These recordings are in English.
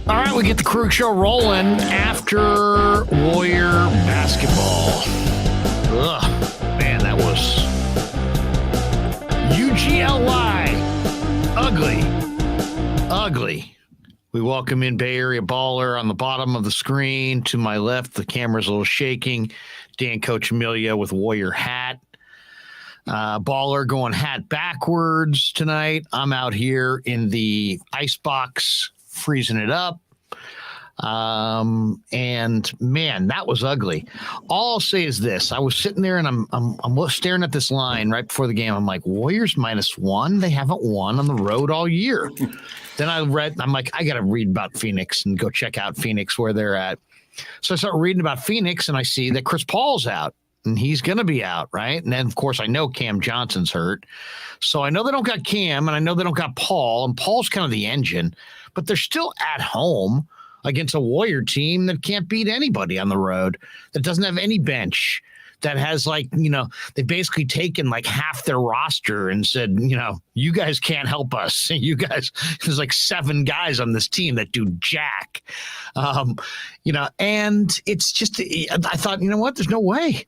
All right, we get the Krueger Show rolling after Warrior basketball. Ugh, man, that was UGLY. Ugly. We welcome in Bay Area Baller on the bottom of the screen. To my left, the camera's a little shaking. Dan Coccimilgio with Warrior hat. Baller going hat backwards tonight. I'm out here in the icebox freezing it up. And man, that was ugly. All I'll say is this. I was sitting there and I'm staring at this line right before the game. I'm like, Warriors -1. They haven't won on the road all year. Then I'm like, I got to read about Phoenix and go check out Phoenix where they're at. So I start reading about Phoenix and I see that Chris Paul's out and he's going to be out. Right. And then of course I know Cam Johnson's hurt. So I know they don't got Cam and I know they don't got Paul, and Paul's kind of the engine, but they're still at home against a Warrior team that can't beat anybody on the road, that doesn't have any bench, that has they've basically taken like half their roster and said, you guys can't help us. You guys, there's like 7 guys on this team that do jack. And it's just, I thought, you know what? There's no way.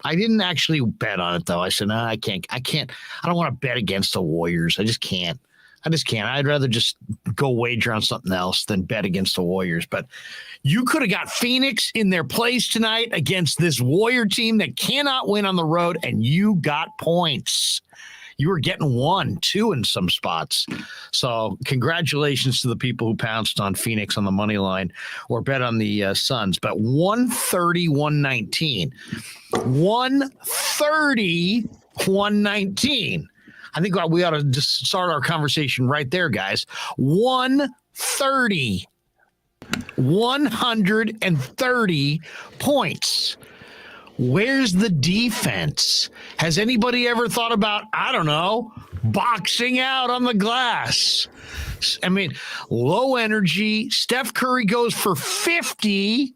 I didn't actually bet on it though. I said, no, I can't. I don't want to bet against the Warriors. I just can't. I'd rather just go wager on something else than bet against the Warriors. But you could have got Phoenix in their place tonight against this Warrior team that cannot win on the road, and you got points. You were getting 1, 2 in some spots. So congratulations to the people who pounced on Phoenix on the money line or bet on the Suns. But 130, 119. 130, 119. I think we ought to just start our conversation right there, guys. 130 points. Where's the defense? Has anybody ever thought about, I don't know, boxing out on the glass? I mean, low energy. Steph Curry goes for 50,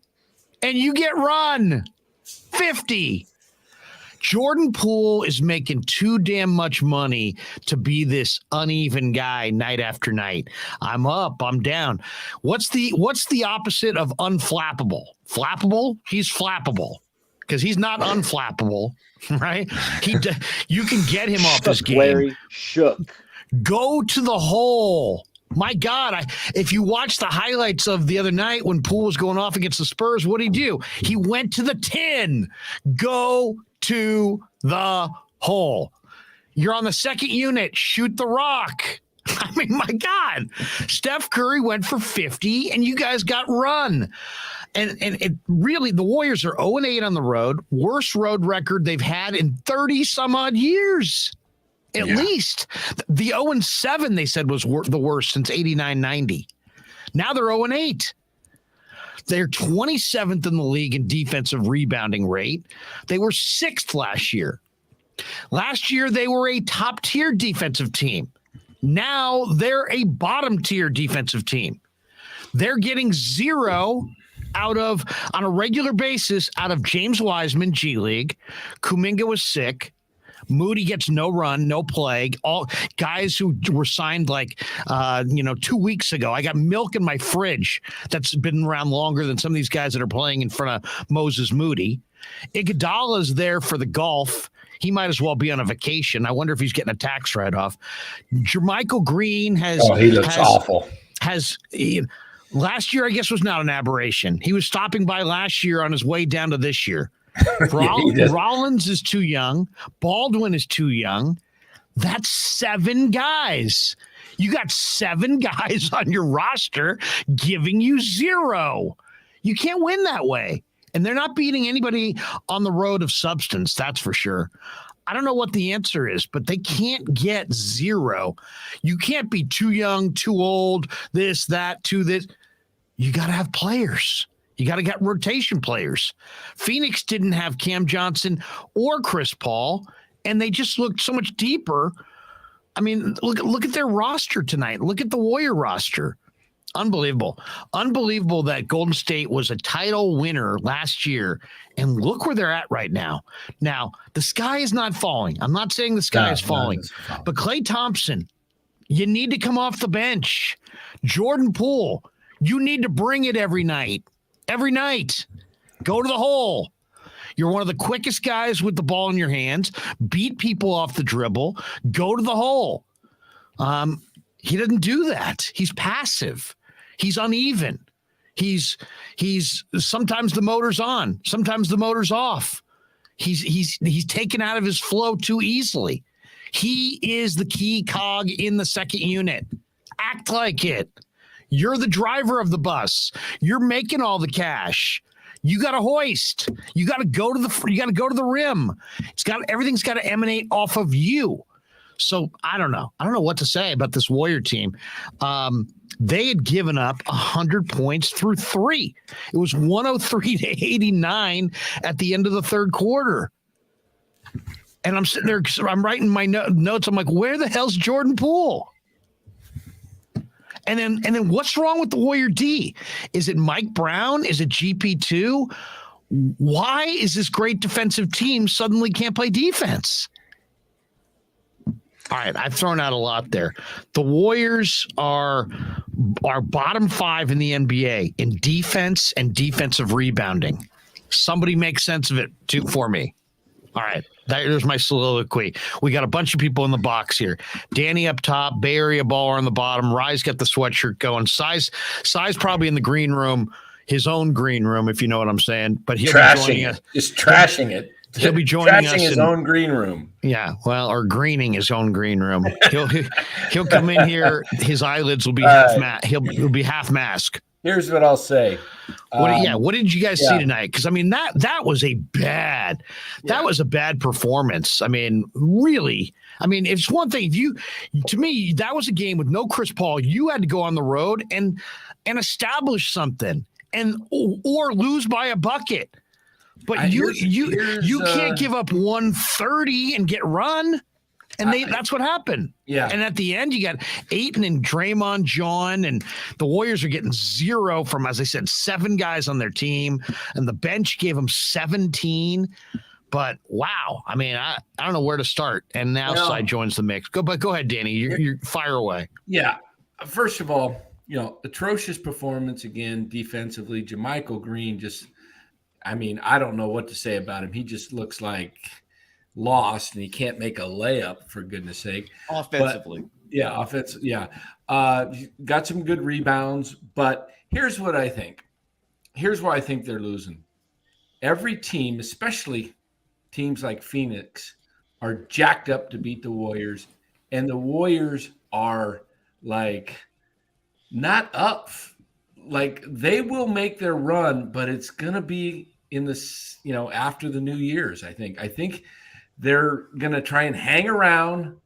and you get run. 50. Jordan Poole is making too damn much money to be this uneven guy night after night. I'm up, I'm down. What's the opposite of unflappable? Flappable? He's flappable because he's not unflappable, right? You can get him off his game. Larry shook. Go to the hole. My God, if you watch the highlights of the other night when Poole was going off against the Spurs, what did he do? He went to the 10. Go to the hole. You're on the second unit. Shoot the rock. I mean, my God. Steph Curry went for 50, and you guys got run. And it really, the Warriors are 0-8 on the road. Worst road record they've had in 30-some-odd years. At least. The 0-7 they said was the worst since 89-90. Now they're 0-8. They're 27th in the league in defensive rebounding rate. They were 6th last year. Last year, they were a top-tier defensive team. Now they're a bottom-tier defensive team. They're getting 0 on a regular basis out of James Wiseman, G League. Kuminga was sick. Moody gets no run, no play. All guys who were signed 2 weeks ago. I got milk in my fridge that's been around longer than some of these guys that are playing in front of Moses Moody. Iguodala's there for the golf. He might as well be on a vacation. I wonder if he's getting a tax write-off. Jermichael Green he looks awful. Last year, I guess, was not an aberration. He was stopping by last year on his way down to this year. Rollins is too young. Baldwin is too young. That's 7 guys. You got 7 guys on your roster giving you 0. You can't win that way. And they're not beating anybody on the road of substance, that's for sure. I don't know what the answer is, but they can't get 0. You can't be too young, too old, this, that, to this. You got to have players. You got to get rotation players. Phoenix didn't have Cam Johnson or Chris Paul, and they just looked so much deeper. I mean, look at their roster tonight. Look at the Warrior roster. Unbelievable. Unbelievable that Golden State was a title winner last year, and look where they're at right now. Now, the sky is not falling. I'm not saying the sky is falling, but Klay Thompson, you need to come off the bench. Jordan Poole, you need to bring it every night. Every night. Go to the hole. You're one of the quickest guys with the ball in your hands. Beat people off the dribble. Go to the hole. He doesn't do that. He's passive. He's uneven. He's sometimes the motor's on, sometimes the motor's off. He's taken out of his flow too easily. He is the key cog in the second unit. Act like it. You're the driver of the bus. You're making all the cash. You got to hoist. You got to go to the rim. Everything's got to emanate off of you. So I don't know. I don't know what to say about this Warrior team. They had given up 100 points through 3. It was 103-89 at the end of the third quarter. And I'm sitting there, I'm writing my notes. I'm like, where the hell's Jordan Poole? And then what's wrong with the Warrior D? Is it Mike Brown? Is it GP2? Why is this great defensive team suddenly can't play defense? All right, I've thrown out a lot there. The Warriors are bottom 5 in the NBA in defense and defensive rebounding. Somebody make sense of it for me. All right, there's my soliloquy. We got a bunch of people in the box here. Danny up top, Bay Area baller on the bottom. Rye's got the sweatshirt going. Size probably in the green room, his own green room, if you know what I'm saying. But he'll be joining us. Just trashing it. He'll be joining us. His own green room. Yeah, well, or greening his own green room. He'll come in here. His eyelids will be he'll be half mask. Here's what I'll say. What did you guys see tonight? Because I mean that was a bad performance. I mean, really. I mean, it's one thing to me that was a game with no Chris Paul. You had to go on the road and establish something or lose by a bucket. But you can't give up 130 and get run. And that's what happened. Yeah. And at the end, you got Ayton and Draymond, John, and the Warriors are getting 0 from, as I said, 7 guys on their team. And the bench gave them 17. But wow. I mean, I don't know where to start. And now Cy joins the mix. Go ahead, Danny. You're fire away. Yeah. First of all, atrocious performance again defensively. JaMychal Green I don't know what to say about him. He just looks like lost, and he can't make a layup, for goodness sake. Offensively. Got some good rebounds, but here's what I think. Here's why I think they're losing. Every team, especially teams like Phoenix, are jacked up to beat the Warriors, and the Warriors are not up. They will make their run, but it's going to be in this, after the New Year's, I think they're going to try and hang around.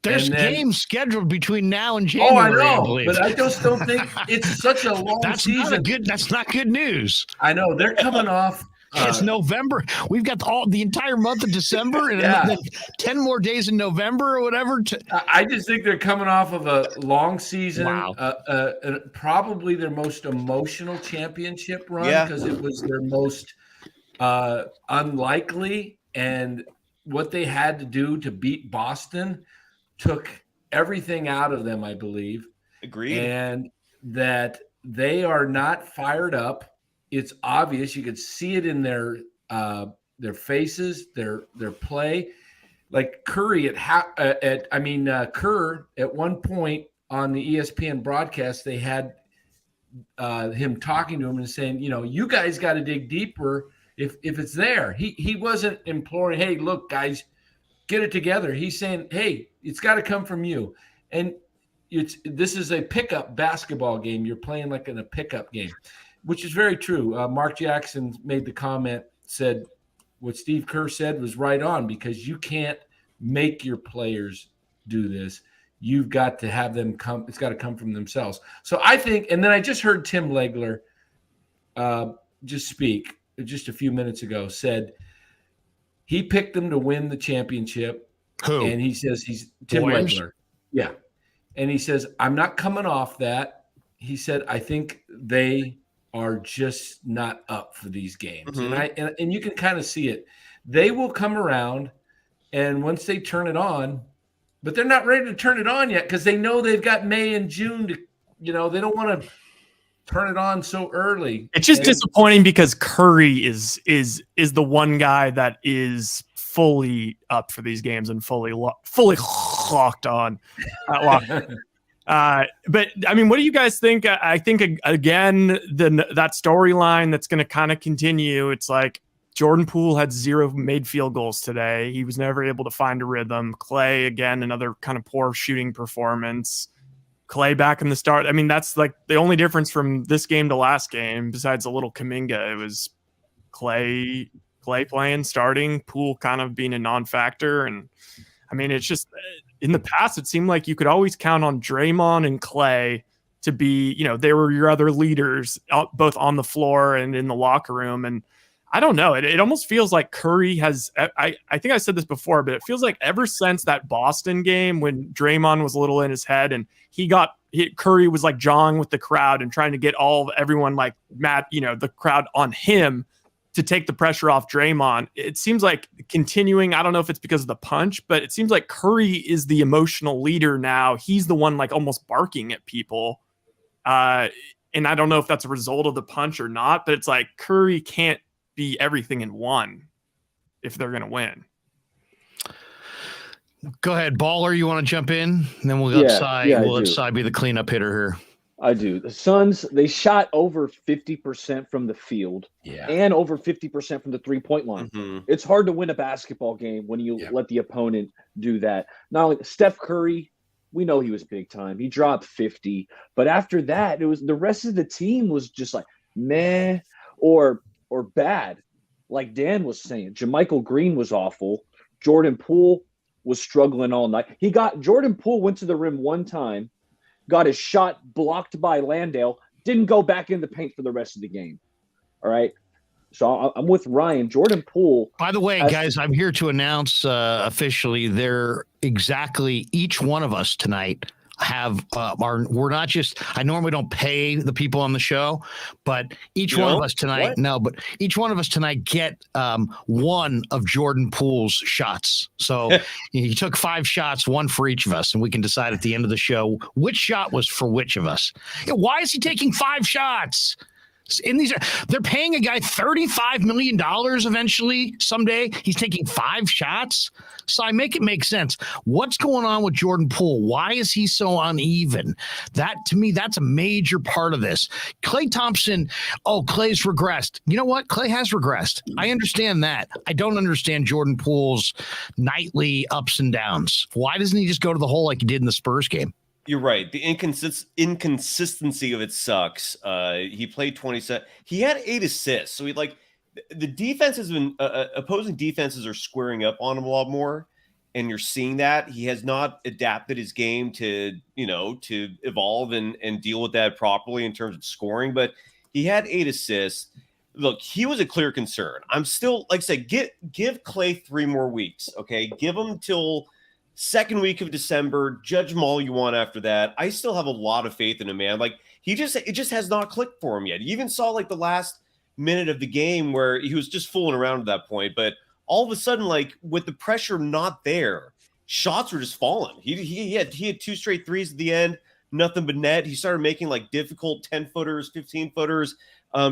There's games scheduled between now and January. I know, I believe. but I just don't think it's such a long season. That's not good news. I know they're coming off. It's November. We've got the entire month of December and then 10 more days in November or whatever. I just think they're coming off of a long season. Wow. Probably their most emotional championship run because it was their most unlikely, and what they had to do to beat Boston took everything out of them, I believe. Agreed. And that they are not fired up. It's obvious. You could see it in their faces, their play. Like Curry Kerr at one point on the ESPN broadcast, they had him talking to him and saying, you guys got to dig deeper if it's there. He wasn't imploring, hey, look, guys, get it together. He's saying, hey, it's got to come from you. And this is a pickup basketball game. You're playing like in a pickup game, which is very true. Mark Jackson made the comment, said what Steve Kerr said was right on, because you can't make your players do this. You've got to have them come. It's got to come from themselves. So I think, and then I just heard Tim Legler just speak just a few minutes ago, said he picked them to win the championship. Who? And he says he's Tim Legler. Yeah. And he says, I'm not coming off that. he said, I think they are just not up for these games. And you can kind of see it. They will come around, and once they turn it on, but they're not ready to turn it on yet because they know they've got May and June to, they don't want to turn it on so early. It's just disappointing because Curry is the one guy that is fully up for these games and fully locked on. But I mean, what do you guys think? I think again, that storyline that's going to kind of continue. It's like Jordan Poole had 0 made field goals today. He was never able to find a rhythm. Klay, again, another kind of poor shooting performance. Klay back in the start. I mean, that's like the only difference from this game to last game, besides a little Kuminga. It was Klay playing, starting, Poole kind of being a non-factor. And I mean, it's just in the past, it seemed like you could always count on Draymond and Klay to be, they were your other leaders, both on the floor and in the locker room. And I don't know. It almost feels like Curry has, I think I said this before, but it feels like ever since that Boston game when Draymond was a little in his head and Curry was like jawing with the crowd and trying to get everyone like Matt, the crowd on him to take the pressure off Draymond. It seems like continuing, I don't know if it's because of the punch, but it seems like Curry is the emotional leader now. He's the one like almost barking at people. And I don't know if that's a result of the punch or not, but it's like Curry can't be everything in one if they're going to win. Go ahead, Baller. You want to jump in? And then we'll let Cy be the cleanup hitter here. I do. The Suns, they shot over 50% from the field and over 50% from the three-point line. It's hard to win a basketball game when you let the opponent do that. Not only Steph Curry, we know he was big time. He dropped 50. But after that, it was the rest of the team was just like meh or bad. Like Dan was saying, JaMychal Green was awful. Jordan Poole was struggling all night. Jordan Poole went to the rim one time, got his shot blocked by Landale, didn't go back in the paint for the rest of the game. All right. So I'm with Ryan. Jordan Poole. By the way, guys, I'm here to announce officially each one of us tonight have we're not just, I normally don't pay the people on the show, but each one of us tonight, each one of us tonight get one of Jordan Poole's shots. So he took 5 shots, one for each of us, and we can decide at the end of the show which shot was for which of us. Why is he taking 5 shots? And they're paying a guy $35 million eventually someday. He's taking 5 shots. So I make it make sense. What's going on with Jordan Poole? Why is he so uneven? That, to me, that's a major part of this. Klay Thompson, Klay's regressed. You know what? Klay has regressed. I understand that. I don't understand Jordan Poole's nightly ups and downs. Why doesn't he just go to the hole like he did in the Spurs game? You're right. The inconsistency of it sucks. He played 27. He had 8 assists. So the defense has been opposing defenses are squaring up on him a lot more. And you're seeing that he has not adapted his game to evolve and deal with that properly in terms of scoring. But he had 8 assists. Look, he was a clear concern. I'm still, like I said, give Klay 3 more weeks. Okay. Give him till second week of December, judge him all you want after that. I still have a lot of faith in him, man. Like it just has not clicked for him yet. You even saw like the last minute of the game where he was just fooling around at that point. But all of a sudden, like with the pressure not there, shots were just falling. He had 2 straight threes at the end, nothing but net. He started making like difficult 10-footers, 15-footers,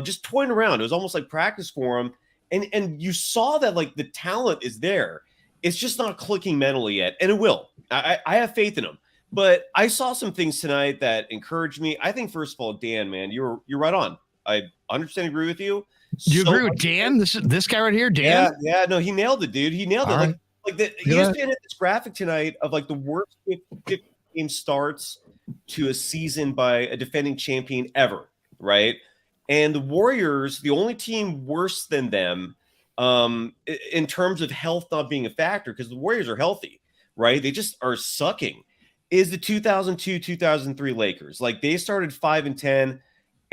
just toying around. It was almost like practice for him. And you saw that like the talent is there. It's just not clicking mentally yet, and it will. I have faith in him. But I saw some things tonight that encouraged me. I think, first of all, Dan, man, you're right on. I 100% agree with you. Do you agree with Dan? This guy right here, Dan? Yeah, no, he nailed it, dude. He nailed it. Right. Like ESPN had this graphic tonight of like the worst 50 game starts to a season by a defending champion ever, right? And the Warriors, the only team worse than them, in terms of health not being a factor, because the Warriors are healthy, right? They just are sucking, is the 2002-2003 Lakers. Like they started 5-10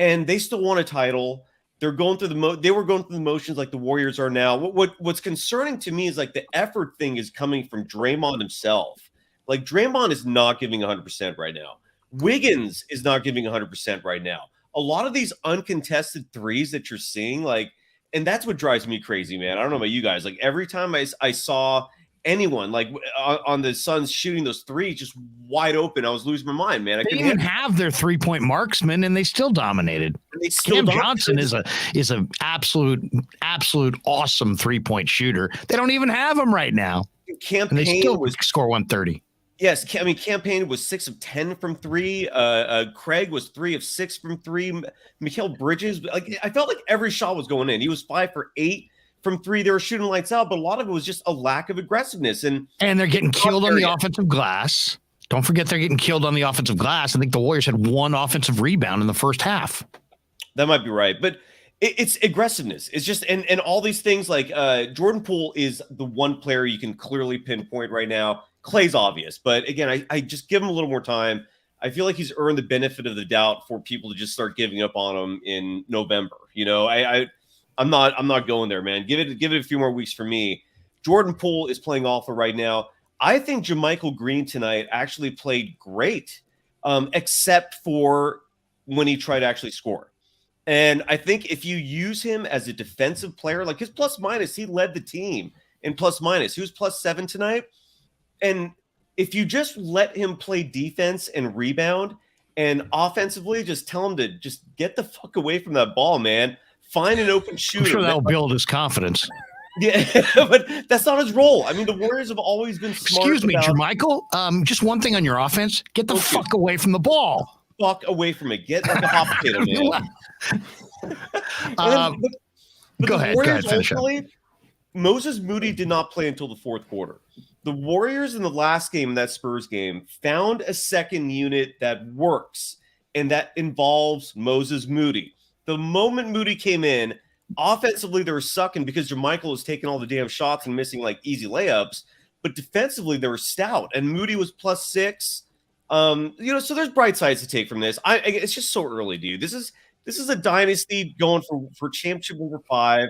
and they still won a title. They're going through they were going through the motions like the Warriors are now. What's concerning to me is like the effort thing is coming from Draymond himself. Like Draymond is not giving 100% right now. Wiggins is not giving 100% right now. A lot of these uncontested threes that you're seeing, like, and that's what drives me crazy, man. I don't know about you guys. Like, every time I saw anyone like on the Suns shooting those threes just wide open, I was losing my mind, man. They didn't even have their 3-point marksman, and they still dominated. Cam Johnson is a absolute awesome 3-point shooter. They don't even have him right now. Campaign and they still score 130. Yes, I mean, Campaign was 6 of 10 from 3. KRueg was 3 of 6 from 3. Mikal Bridges, like, I felt like every shot was going in. He was 5 for 8 from 3. They were shooting lights out, but a lot of it was just a lack of aggressiveness. And they're getting killed on the offensive glass. Don't forget they're getting killed on the offensive glass. I think the Warriors had 1 offensive rebound in the first half. That might be right, but it's aggressiveness. It's just and all these things like Jordan Poole is the one player you can clearly pinpoint right now. Klay's obvious, but again, I just give him a little more time. I feel like he's earned the benefit of the doubt for people to just start giving up on him in November. You know, I'm not going there, man. Give it a few more weeks for me. Jordan Poole is playing awful right now. I think JaMychal Green tonight actually played great, except for when he tried to actually score. And I think if you use him as a defensive player, like his plus minus, he led the team in plus minus. He was +7 tonight. And if you just let him play defense and rebound and offensively, just tell him to just get the fuck away from that ball, man. Find an open shooter. I'm sure that'll build his confidence. Yeah, but that's not his role. I mean, the Warriors have always been smart. Excuse me, JaMychal. Just one thing on your offense. Get the fuck away from the ball. Fuck away from it. Get like a hot potato, man. Go ahead. Finish up. Moses Moody did not play until the fourth quarter. The Warriors in the last game, that Spurs game, found a second unit that works, and that involves Moses Moody. The moment Moody came in, offensively they were sucking because JaMychal was taking all the damn shots and missing like easy layups, but defensively they were stout, and Moody was +6. So there's bright sides to take from this. It's just so early, dude. This is a dynasty going for championship number 5.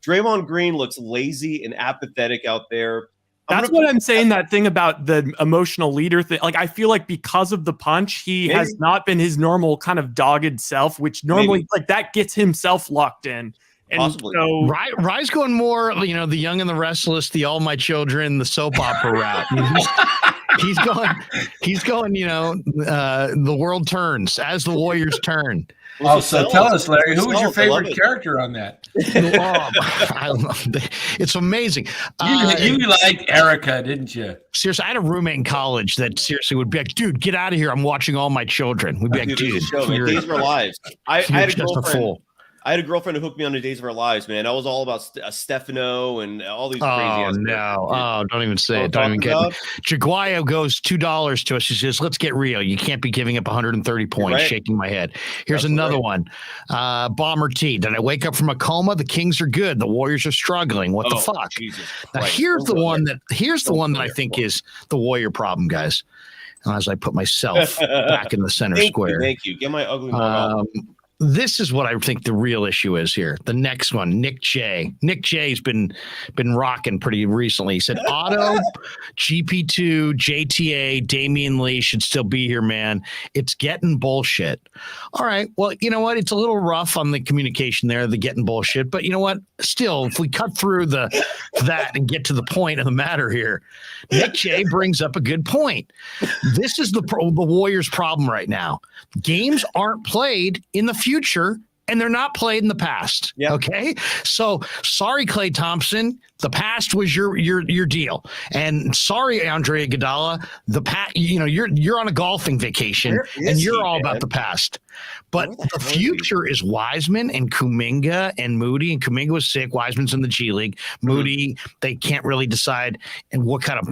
Draymond Green looks lazy and apathetic out there. That's what I'm saying, that thing about the emotional leader thing. Like, I feel like because of the punch, he has not been his normal kind of dogged self, which normally like that gets himself locked in. And possibly. So Rye's going more, the Young and the Restless, the All My Children, the soap opera route. He's going, the world turns as the Warriors turn. Oh, so tell us, Larry, who was your favorite character on that? It's amazing. You liked Erica, didn't you? Seriously, I had a roommate in college that seriously would be like, dude, get out of here. I'm watching All My Children. We'd be like, dude. Days of Our Lives. I had a girlfriend. I had a girlfriend who hooked me on the Days of Our Lives, man. I was all about Stefano and all these crazy ass. Don't even say it. Don't even get it. Jaguayo goes $2 to us. She says, let's get real. You can't be giving up 130 points. Right. Shaking my head. Here's another one. Bomber T. Did I wake up from a coma? The Kings are good. The Warriors are struggling. What the fuck? Now, here's the one that I think is the Warrior problem, guys. As I put myself back in the center square. Thank you. Get my ugly mug off. This is what I think the real issue is here. The next one, Nick J. Nick J's been rocking pretty recently. He said Otto, GP2, JTA, Damian Lee should still be here, man. It's getting bullshit. All right. Well, you know what? It's a little rough on the communication there, the getting bullshit. But you know what? Still, if we cut through that and get to the point of the matter here, Nick J brings up a good point. This is the Warriors' problem right now. Games aren't played in the future, and they're not played in the past. Yep. Okay. So sorry, Klay Thompson. The past was your deal. And sorry, Andre Iguodala. You're on a golfing vacation and you're all about the past. But the future is Wiseman and Kuminga and Moody. And Kuminga was sick. Wiseman's in the G League. Moody, they can't really decide and what kind of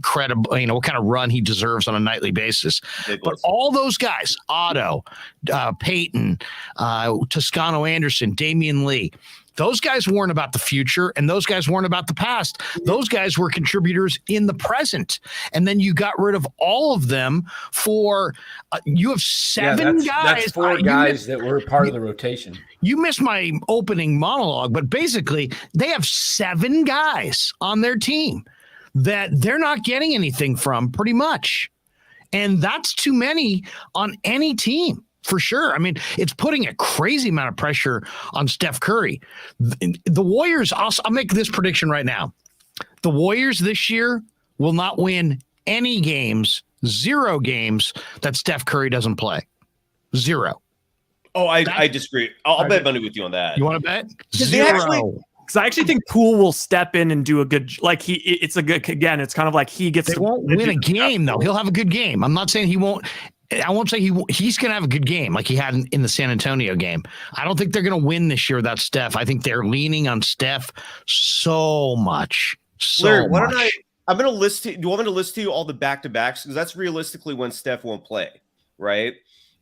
credible, what kind of run he deserves on a nightly basis. But all those guys, Otto, Peyton, Toscano Anderson, Damian Lee, those guys weren't about the future, and those guys weren't about the past. Those guys were contributors in the present. And then you got rid of all of them for you have 7 guys. That's 4 guys that were part of the rotation. You missed my opening monologue, but basically they have 7 guys on their team that they're not getting anything from pretty much. And that's too many on any team. For sure. I mean, it's putting a crazy amount of pressure on Steph Curry. The Warriors, I'll make this prediction right now. The Warriors this year will not win any games, 0 games that Steph Curry doesn't play. 0. Oh, I disagree. I'll bet money with you on that. You want to bet? 0. Because I actually think Poole will step in and do a good, like it's kind of like he gets. They won't win a game though. He'll have a good game. I'm not saying he won't. I won't say he's going to have a good game like he had in the San Antonio game. I don't think they're going to win this year without Steph. I think they're leaning on Steph so much. Larry, I'm going to list to you. Do you want me to list to you all the back-to-backs? Because that's realistically when Steph won't play, right?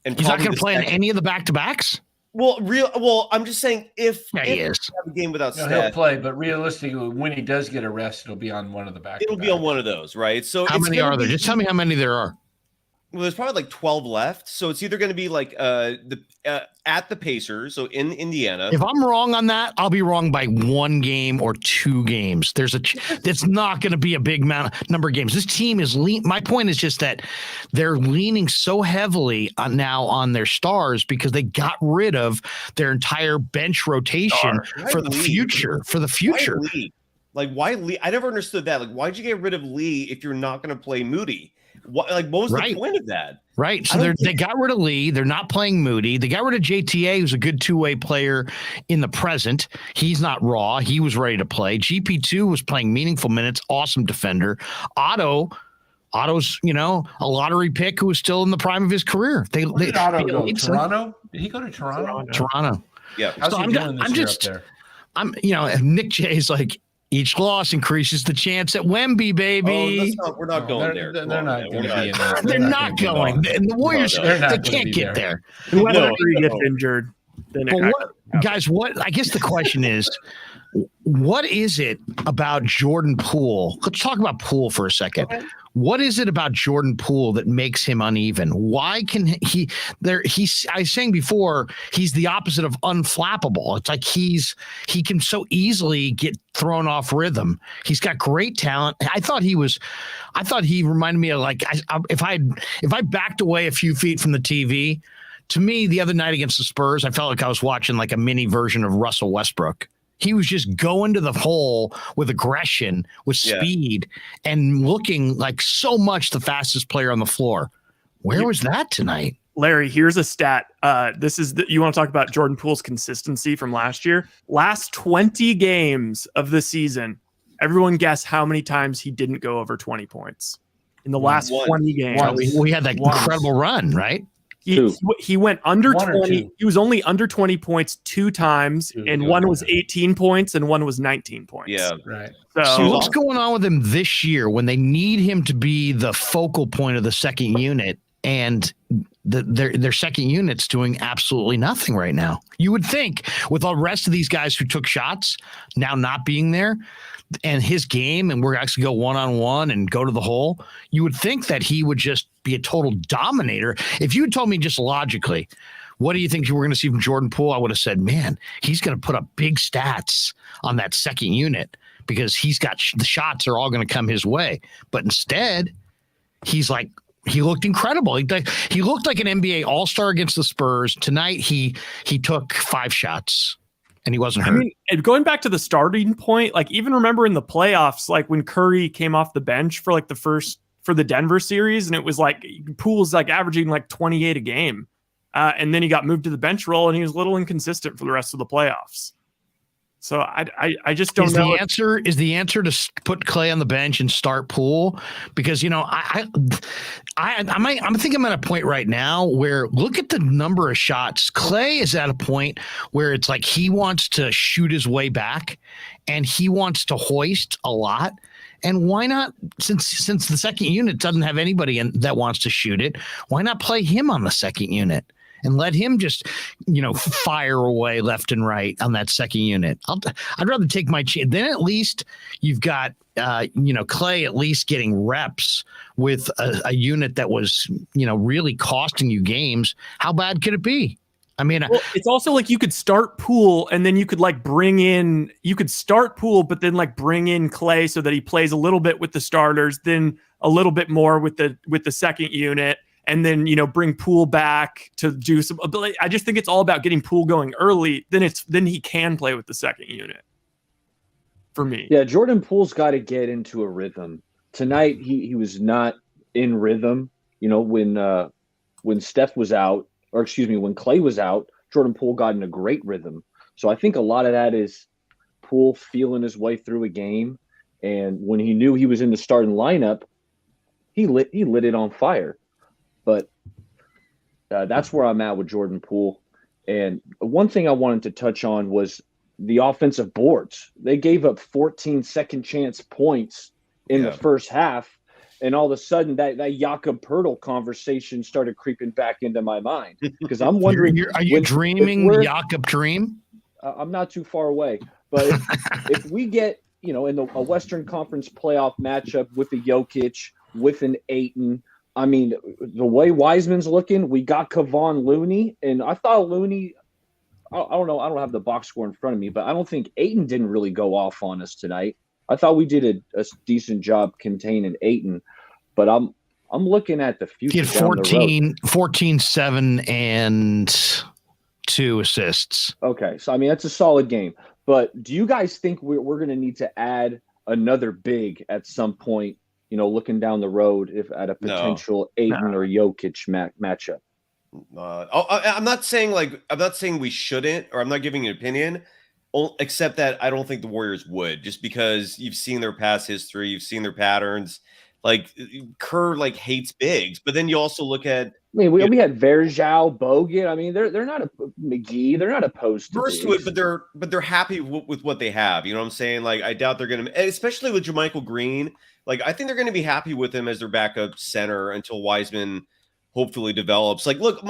And he's not going to play in any of the back-to-backs? Well, I'm just saying if he is have a game without Steph, he'll play, but realistically, when he does get a rest, it'll be on one of the back. It'll be on one of those, right? So how many are there? Just tell me how many there are. Well, there's probably like 12 left. So it's either going to be like at the Pacers, so in Indiana. If I'm wrong on that, I'll be wrong by 1 game or 2 games. It's not going to be a big number of games. This team is my point is just that they're leaning so heavily now on their stars because they got rid of their entire bench rotation for the future. Why Lee? I never understood that. Like, why'd you get rid of Lee if you're not going to play Moody? What was the point of that? Right. So they got rid of Lee. They're not playing Moody. They got rid of JTA, who's a good 2-way player in the present. He's not raw. He was ready to play. GP2 was playing meaningful minutes. Awesome defender. Otto's, a lottery pick who was still in the prime of his career. Where did Otto go? Toronto? Did he go to Toronto? Toronto. Yeah. How's he doing this year up there? Nick J's like, each loss increases the chance at Wemby, baby. We're not going there. They're not going to be in there. They're not going. And the Warriors, they can't get there. Whoever gets injured. Guys, I guess the question is, what is it about Jordan Poole? Let's talk about Poole for a second. Okay. What is it about Jordan Poole that makes him uneven? Why can I was saying before, he's the opposite of unflappable. It's like he can so easily get thrown off rhythm. He's got great talent. I thought he reminded me of like, if I backed away a few feet from the TV, to me, the other night against the Spurs, I felt like I was watching like a mini version of Russell Westbrook. He was just going to the hole with aggression, with speed, and looking like so much the fastest player on the floor. Where was that tonight? Larry, here's a stat. You want to talk about Jordan Poole's consistency from last year? Last 20 games of the season, everyone guess how many times he didn't go over 20 points in the last 20 games. We had that incredible run, right? He went under 20. He was only under 20 points 2 times, and one was 18 points and one was 19 points. Yeah, right. So what's going on with him this year when they need him to be the focal point of the second unit, and their second unit's doing absolutely nothing right now? You would think with all the rest of these guys who took shots now not being there, and his game, and we're actually go one-on-one and go to the hole, you would think that he would just be a total dominator. If you had told me just logically, what do you think you were going to see from Jordan Poole? I would have said, man, he's going to put up big stats on that second unit because he's got the shots are all going to come his way. But instead, he looked incredible. He looked like an NBA All-Star against the Spurs. Tonight, he took 5 shots. And he wasn't hurt. I mean, going back to the starting point, like even remember in the playoffs, like when Curry came off the bench for like for the Denver series, and it was like Poole's like averaging like 28 a game. And then he got moved to the bench role and he was a little inconsistent for the rest of the playoffs. So I just don't know. Is the answer to put Klay on the bench and start Poole? Because, I'm thinking I'm at a point right now where look at the number of shots. Klay is at a point where it's like he wants to shoot his way back and he wants to hoist a lot. And why not, since the second unit doesn't have anybody that wants to shoot it, why not play him on the second unit? And let him just, fire away left and right on that second unit. I'd rather take my chance. Then at least you've got, Klay at least getting reps with a unit that was, really costing you games. How bad could it be? I mean, well, it's also like you could start Poole and then you could like start Poole, but then like bring in Klay so that he plays a little bit with the starters, then a little bit more with the second unit, and then, bring Poole back to do some. I just think it's all about getting Poole going early. Then he can play with the second unit. For me, yeah, Jordan Poole's got to get into a rhythm. Tonight he was not in rhythm. When Steph was out, or excuse me, when Klay was out, Jordan Poole got in a great rhythm. So I think a lot of that is Poole feeling his way through a game, and when he knew he was in the starting lineup, he lit it on fire. But that's where I'm at with Jordan Poole. And one thing I wanted to touch on was the offensive boards. They gave up 14 second chance points in the first half. And all of a sudden, that Jakob Poeltl conversation started creeping back into my mind, because I'm wondering, are you dreaming Jakob dream? I'm not too far away, but if we get in a Western Conference playoff matchup with a Jokic, with an Ayton, I mean, the way Wiseman's looking, we got Kevon Looney, and I thought Looney. I don't know. I don't have the box score in front of me, but I don't think Ayton didn't really go off on us tonight. I thought we did a decent job containing Ayton, but I'm looking at the future. He had 14, 7, and 2 assists. Okay, so I mean that's a solid game. But do you guys think we're going to need to add another big at some point? Looking down the road, if at a potential Ayton or Jokic matchup. I'm not saying we shouldn't, or I'm not giving an opinion. Except that I don't think the Warriors would, just because you've seen their past history, you've seen their patterns. Like Kerr hates bigs, but then you also look at. I mean, we had Verjao, Bogut. I mean, they're not McGee. They're not opposed to first to it, but they're happy with what they have. You know what I'm saying? Like I doubt they're going to, especially with JaMychal Green. Like I think they're going to be happy with him as their backup center until Wiseman hopefully develops. Like, look,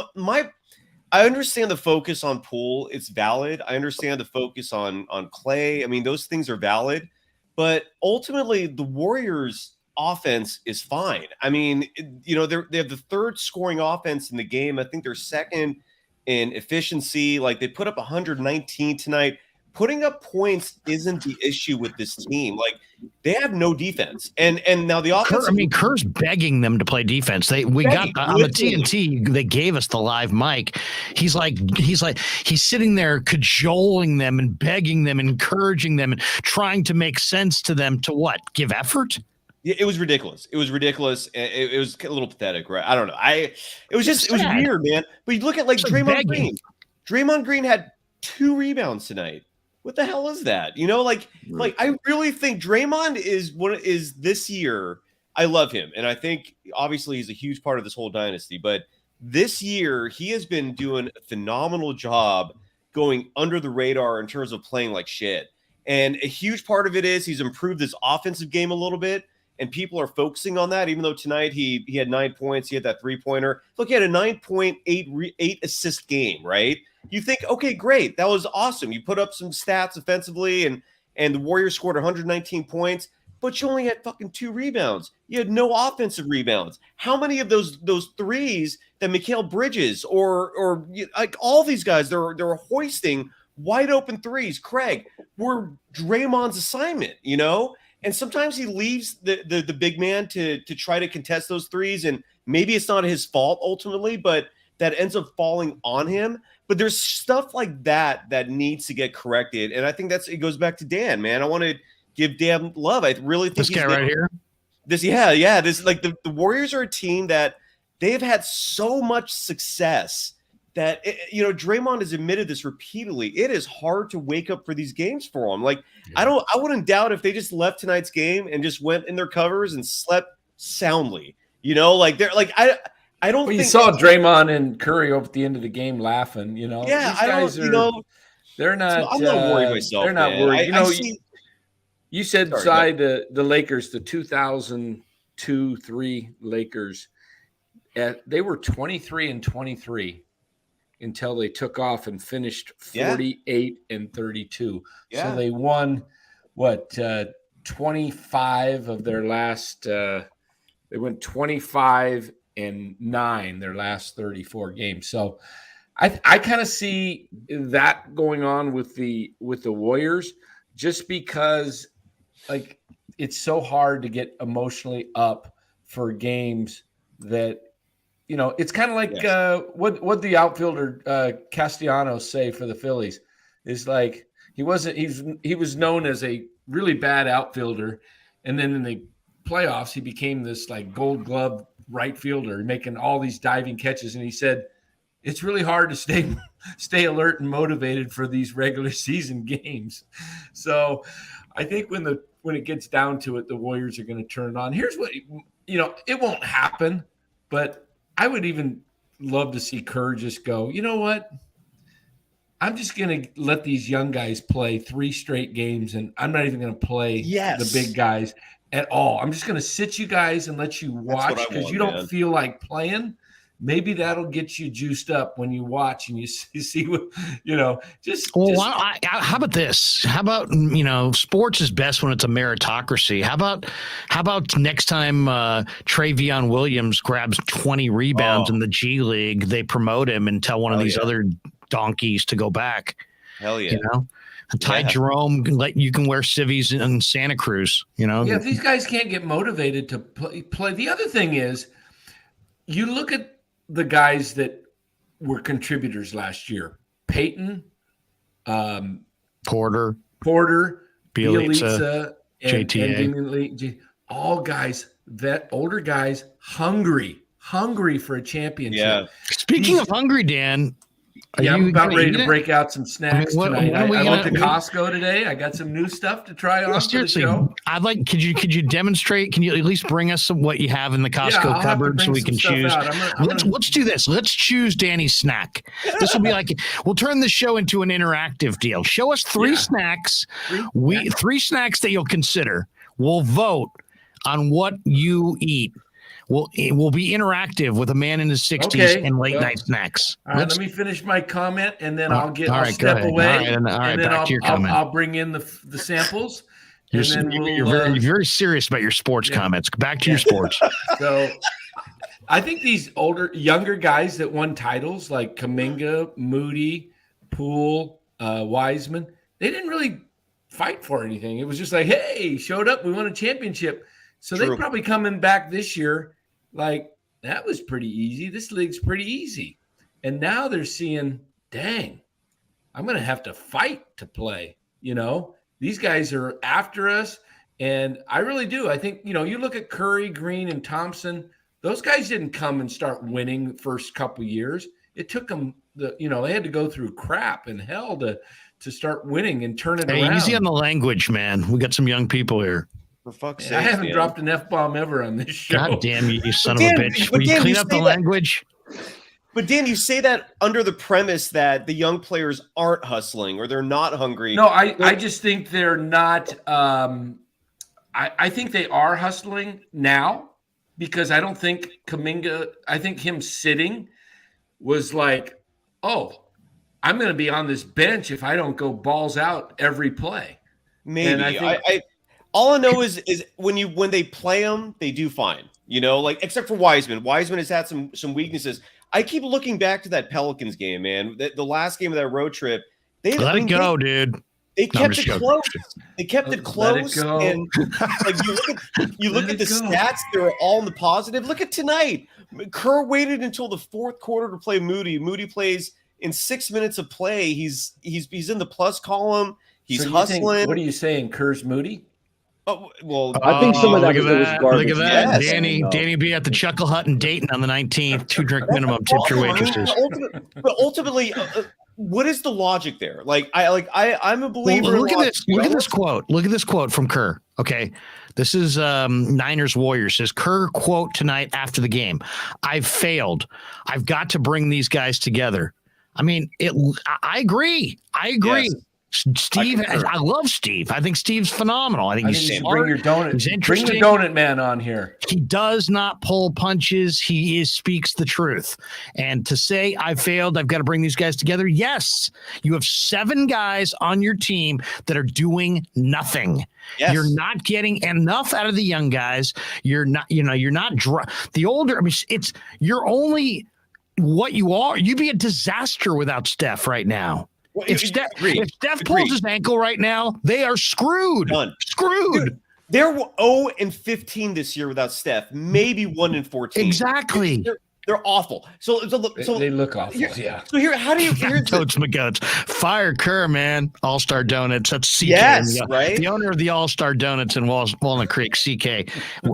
I understand the focus on Poole. It's valid. I understand the focus on Klay. I mean, those things are valid. But ultimately, the Warriors' offense is fine. I mean, they have the third scoring offense in the game. I think they're second in efficiency. Like, they put up 119 tonight. Putting up points isn't the issue with this team. Like, they have no defense, and now the offense. Kerr's begging them to play defense. We got on the TNT. They gave us the live mic. He's sitting there cajoling them and begging them, encouraging them, and trying to make sense to them to what? Give effort. It was ridiculous. It was ridiculous. It was a little pathetic, right? I don't know. It was weird, man. But you look at Draymond Green. Draymond Green had 2 rebounds tonight. What the hell is that? I really think Draymond is this year. I love him. And I think obviously he's a huge part of this whole dynasty, but this year he has been doing a phenomenal job going under the radar in terms of playing like shit. And a huge part of it is he's improved his offensive game a little bit, and people are focusing on that, even though tonight he had 9 points. He had that 3-pointer. Look, he had a 9.8 assist game, right? You think, okay, great. That was awesome. You put up some stats offensively, and the Warriors scored 119 points, but you only had fucking 2 rebounds. You had no offensive rebounds. How many of those threes that Mikal Bridges or like all these guys, they're hoisting wide open threes, KRueg, were Draymond's assignment, And sometimes he leaves the big man to try to contest those threes, and maybe it's not his fault ultimately, but that ends up falling on him. But there's stuff like that needs to get corrected, and I think it goes back to Dan, man. I want to give Dan love. I really think this guy right here. This, this the Warriors are a team that they've had so much success that Draymond has admitted this repeatedly. It is hard to wake up for these games for him. I wouldn't doubt if they just left tonight's game and just went in their covers and slept soundly. I don't think you saw Draymond and Curry over at the end of the game laughing, Yeah, these guys they're not. I'm not worried myself. They're not man. worried. You said the Lakers, the 2002-3 Lakers, they were 23-23 until they took off and finished 48-32. Yeah. So they won 25 of their last. They went 25-9 their last 34 games. So I kind of see that going on with the Warriors, just because like it's so hard to get emotionally up for games that, you know, it's kind of like what the outfielder Castellanos say for the Phillies is like he was known as a really bad outfielder, and then in the playoffs he became this like Gold Glove right fielder making all these diving catches, and he said it's really hard to stay alert and motivated for these regular season games. So I think when it gets down to it, the Warriors are going to turn it on. Here's what, you know, it won't happen, but I would even love to see Kerr just go, you know what? I'm just going to let these young guys play 3 straight games, and I'm not even going to play the big guys at all. I'm just going to sit you guys and let you watch because you don't feel like playing. Maybe that'll get you juiced up when you watch and you see what, you know, how about this? How about, you know, sports is best when it's a meritocracy. How about next time Travion Williams grabs 20 rebounds in the G League, they promote him and tell one of these other donkeys to go back. Hell yeah. You know? Ty Jerome, you can wear civvies in Santa Cruz, you know? Yeah, if these guys can't get motivated to play. The other thing is, you look at the guys that were contributors last year: Peyton, Porter, Bielitsa, and JTA. All guys, older guys, hungry for a championship. Yeah. Speaking of hungry, Dan. I'm about ready to break out some snacks tonight. I went to Costco today. I got some new stuff to try on. Seriously, for the show. I'd like. Could you demonstrate? Can you at least bring us what you have in the Costco cupboard so we can choose? Let's do this. Let's choose Danny's snack. This will be like we'll turn the show into an interactive deal. Show us 3 snacks. 3 snacks that you'll consider. We'll vote on what you eat. It will be interactive with a man in his 60s and late night snacks. All right, let me finish my comment, and then I'll step away. All right, back to your comment. I'll bring in the samples. You're very serious about your sports comments. Back to your sports. So I think these younger guys that won titles like Kuminga, Moody, Poole, Wiseman, they didn't really fight for anything. It was just like, hey, showed up, we won a championship. So they're probably coming back this year like, that was pretty easy. This league's pretty easy. And now they're seeing, dang, I'm going to have to fight to play. You know, these guys are after us. And I really do. I think, you know, you look at Curry, Green, and Thompson, those guys didn't come and start winning the first couple years. It took them, they had to go through crap and hell to start winning and turn it around. Easy on the language, man. We got some young people here. For fuck's sake, I haven't dropped an F-bomb ever on this show. God damn you son of a bitch. Will you clean up the language? But Dan, you say that under the premise that the young players aren't hustling or they're not hungry. No, I just think they're not. I think they are hustling now because I don't think Kuminga, I think him sitting was like, oh, I'm going to be on this bench if I don't go balls out every play. Maybe. And I think, all I know is when they play them, they do fine. You know, like except for Wiseman. Wiseman has had some weaknesses. I keep looking back to that Pelicans game, man. The last game of that road trip. Dude. They kept it close. They kept it close. And like you look at the stats, they were all in the positive. Look at tonight. Kerr waited until the 4th quarter to play Moody. Moody plays in 6 minutes of play. He's in the plus column. He's hustling. What are you saying? Kerr's Moody? Oh, well, I think some of that was garbage. Look at that. Yes. Danny B at the Chuckle Hut in Dayton on the 19th. 2-drink minimum. Tip your waitresses. But ultimately, what is the logic there? I'm a believer. Look at this. Look at this quote. Look at this quote from Kerr. Okay, this is Niners Warriors. Says Kerr quote tonight after the game. I've failed. I've got to bring these guys together. I mean, I agree. Yes. Steve, I love Steve. I think Steve's phenomenal. I think he's smart. Bring your donut. He's interesting. Bring the donut man on here. He does not pull punches. He speaks the truth. And to say I failed, I've got to bring these guys together. Yes, you have 7 guys on your team that are doing nothing. Yes. You're not getting enough out of the young guys. You're not. The older. I mean, you're only what you are. You'd be a disaster without Steph right now. Well, If Steph pulls his ankle right now, they are screwed. Done. Screwed. Dude, they're 0-15 this year without Steph. Maybe 1-14. Exactly. They're awful. So they look awful. Yeah. So here, how do you? Totes McGoats. Fire Kerr, man. All-Star Donuts. That's CK. Yes, right. The owner of the All-Star Donuts in Walnut Creek, CK.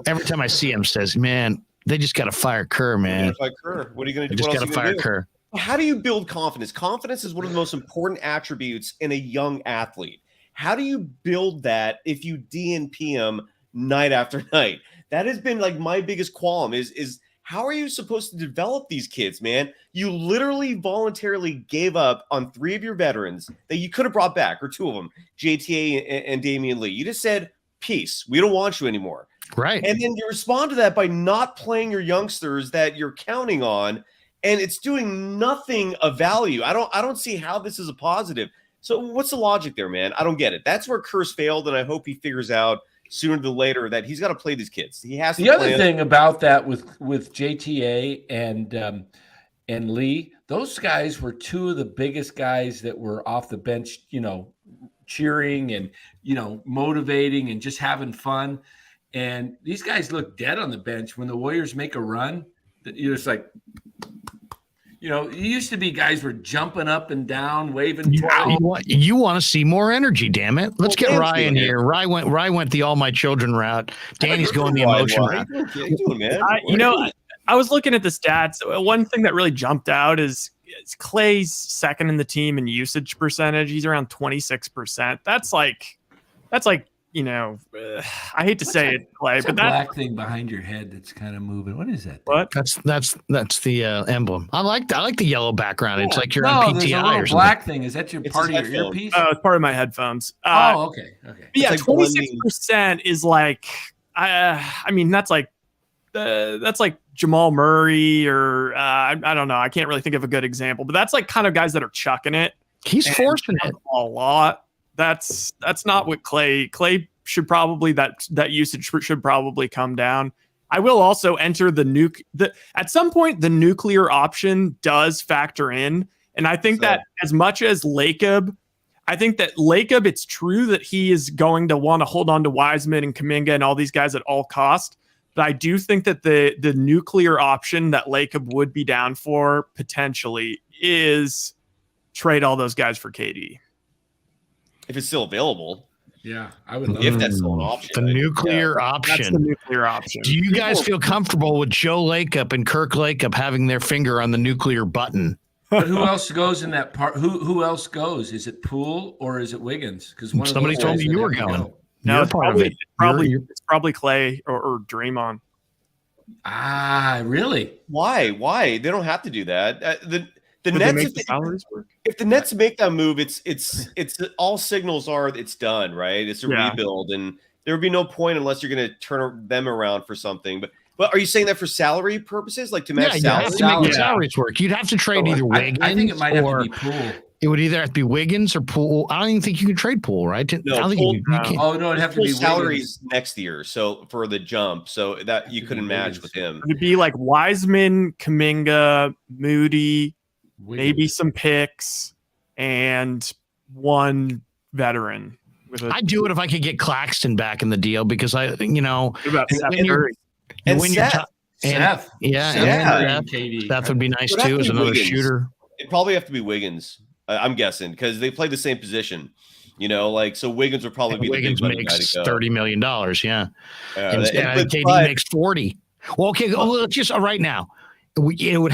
Every time I see him, says, "Man, they just got to fire Kerr, man. Fire Kerr. What are you going to do? Just got to fire Kerr." How do you build confidence? Confidence is one of the most important attributes in a young athlete. How do you build that if you DNP him night after night? That has been like my biggest qualm is how are you supposed to develop these kids, man? You literally voluntarily gave up on 3 of your veterans that you could have brought back, or 2 of them, JTA and Damian Lee. You just said, peace. We don't want you anymore. Right. And then you respond to that by not playing your youngsters that you're counting on, and it's doing nothing of value. I don't see how this is a positive. So what's the logic there, man? I don't get it. That's where Kerr's failed, and I hope he figures out sooner than later that he's got to play these kids. He has to. The other thing about that with JTA and Lee, those guys were 2 of the biggest guys that were off the bench, cheering and motivating and just having fun. And these guys look dead on the bench when the Warriors make a run. You're just like, it used to be guys were jumping up and down, waving. You want to see more energy, damn it. Let's get Ryan here. Ryan went the all my children route. Danny's going the emotion route. I was looking at the stats. One thing that really jumped out is Klay's second in the team in usage percentage. He's around 26%. That's like, I hate to say it, Klay, but that black thing behind your head that's kind of moving. What is that? What? That's the emblem. I like the yellow background. It's like you're on on PTI PTI or something. Black thing. Is that part of your earpiece? It's part of my headphones. Okay. Yeah, 26% is like, that's like Jamal Murray or I don't know. I can't really think of a good example, but that's like kind of guys that are chucking it. He's forcing it a lot. That's not what Klay should probably that usage should probably come down. I will also enter at some point the nuclear option does factor in, and I think that as much as Lacob, it's true that he is going to want to hold on to Wiseman and Kuminga and all these guys at all cost. But I do think that the nuclear option that Lacob would be down for potentially is trade all those guys for KD. If it's still available. Yeah, I would love if that's still an option. The nuclear option. That's the nuclear option. Do you guys feel comfortable with Joe Lacob and Kirk Lacob having their finger on the nuclear button? But who else goes in that part? Who else goes? Is it Poole or is it Wiggins? Because somebody told me you were going. No, it's probably Klay or Draymond. Really? Why? They don't have to do that. The Would Nets, make the salaries work? If the Nets make that move, it's all signals are it's done, right? It's a rebuild, and there would be no point unless you're going to turn them around for something. But are you saying that for salary purposes, like to match salaries? To make the salaries work, you'd have to trade either Wiggins. I think it might have to be Poole. It would either have to be Wiggins or Poole. I don't even think you can trade Poole, right? No, I don't think you can. Oh no, it'd have to be salaries next year. So for the jump, so that you couldn't match with him. It'd be like Wiseman, Kuminga, Moody. Maybe some picks and one veteran. I'd do it if I could get Claxton back in the deal because Seth. Seth. Seth would be nice too as another shooter. It'd probably have to be Wiggins, I'm guessing, because they play the same position. So Wiggins would probably be Wiggins the big makes guy to go. $30 million, yeah. And KD makes 40. Well, okay, let's just right now. It would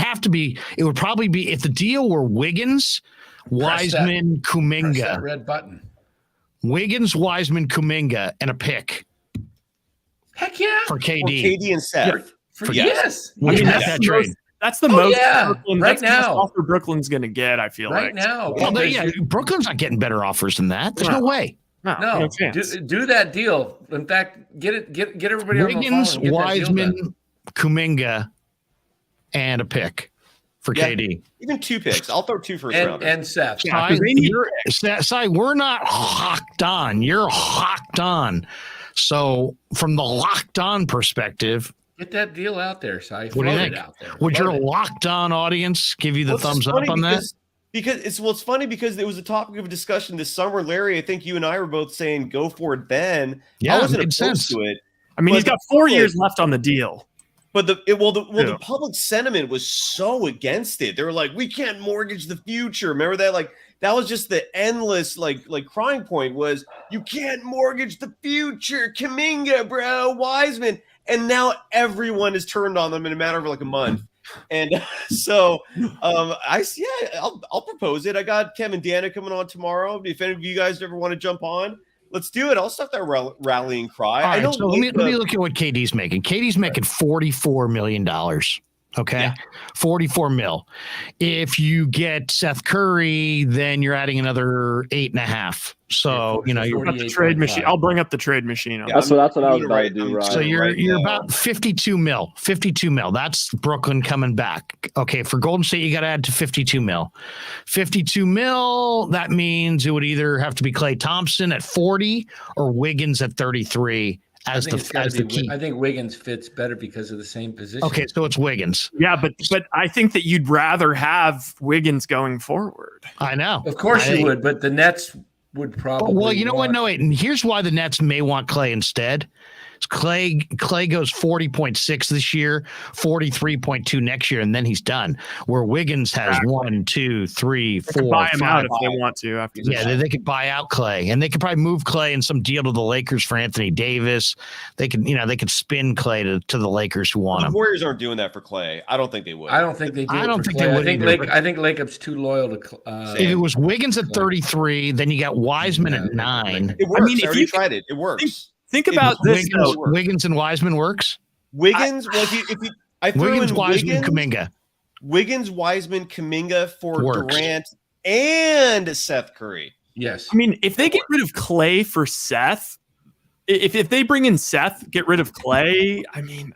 probably be if the deal were Wiggins, Wiseman, Kuminga. Press that red button. Wiggins, Wiseman, Kuminga, and a pick. Heck yeah. For KD. For KD and Seth. Yes. That trade. That's the most Brooklyn, right now. Offer Brooklyn's going to get, I feel right now. Well, Brooklyn's not getting better offers than that. There's no way. No do that deal. In fact, get everybody Wiggins, on the phone. Wiseman, Kuminga, and a pick for KD. Even 2 picks. I'll throw 2 first rounders. And Seth. We're not locked on. You're locked on. So from the locked on perspective, Get that deal out there, Si. What do you think? Out there. Would your locked on audience give you the thumbs up on that? Because it's funny because it was a topic of discussion this summer. Larry, I think you and I were both saying go for it then. Yeah, I wasn't it made sense. to it. I mean, he's got 4 years left on the deal. But the public sentiment was so against it. They were like, we can't mortgage the future. Remember that? Like that was just the endless like crying point was you can't mortgage the future. Kuminga, bro, Wiseman. And now everyone is turned on them in a matter of like a month. And so I'll propose it. I got Kevin Dana coming on tomorrow. If any of you guys ever want to jump on, let's do it. I'll start that rallying cry. All right, so let me look at what KD's making. KD's making $44 million. Okay. Yeah. 44 mil. If you get Seth Curry, then you're adding another 8.5. So, you're about the trade machine. I'll bring up the trade machine. Yeah, that's what I was about to do, right? So you're about 52 mil. 52 mil. That's Brooklyn coming back. Okay. For Golden State, you got to add to 52 mil. 52 mil, that means it would either have to be Klay Thompson at 40 or Wiggins at 33. As the key. I think Wiggins fits better because of the same position. Okay, so it's Wiggins. Yeah, but I think that you'd rather have Wiggins going forward. I know. Of course you would, but the Nets would probably. Well, you know what? No, wait. And here's why the Nets may want Klay instead. Klay goes 40.6 this year, 43.2 next year, and then he's done. Where Wiggins has 1, 2, 3, 4, buy him 5, out if they want to. After this. They could buy out Klay, and they could probably move Klay in some deal to the Lakers for Anthony Davis. They could, they could spin Klay to the Lakers who want him. The Warriors aren't doing that for Klay. I don't think they would. I don't think they do. I don't think they would. I think Lacob's too loyal to. If it was Wiggins at 33, then then you got Wiseman at 9. It works. I mean, if you tried it, it works. Think about this. Wiggins and Wiseman works. Wiggins, Wiggins, Wiseman, Kuminga. Wiggins, Wiseman, Kuminga for Durant and Seth Curry. Yes. I mean, if they get rid of Klay for Seth, if they bring in Seth, get rid of Klay, I mean,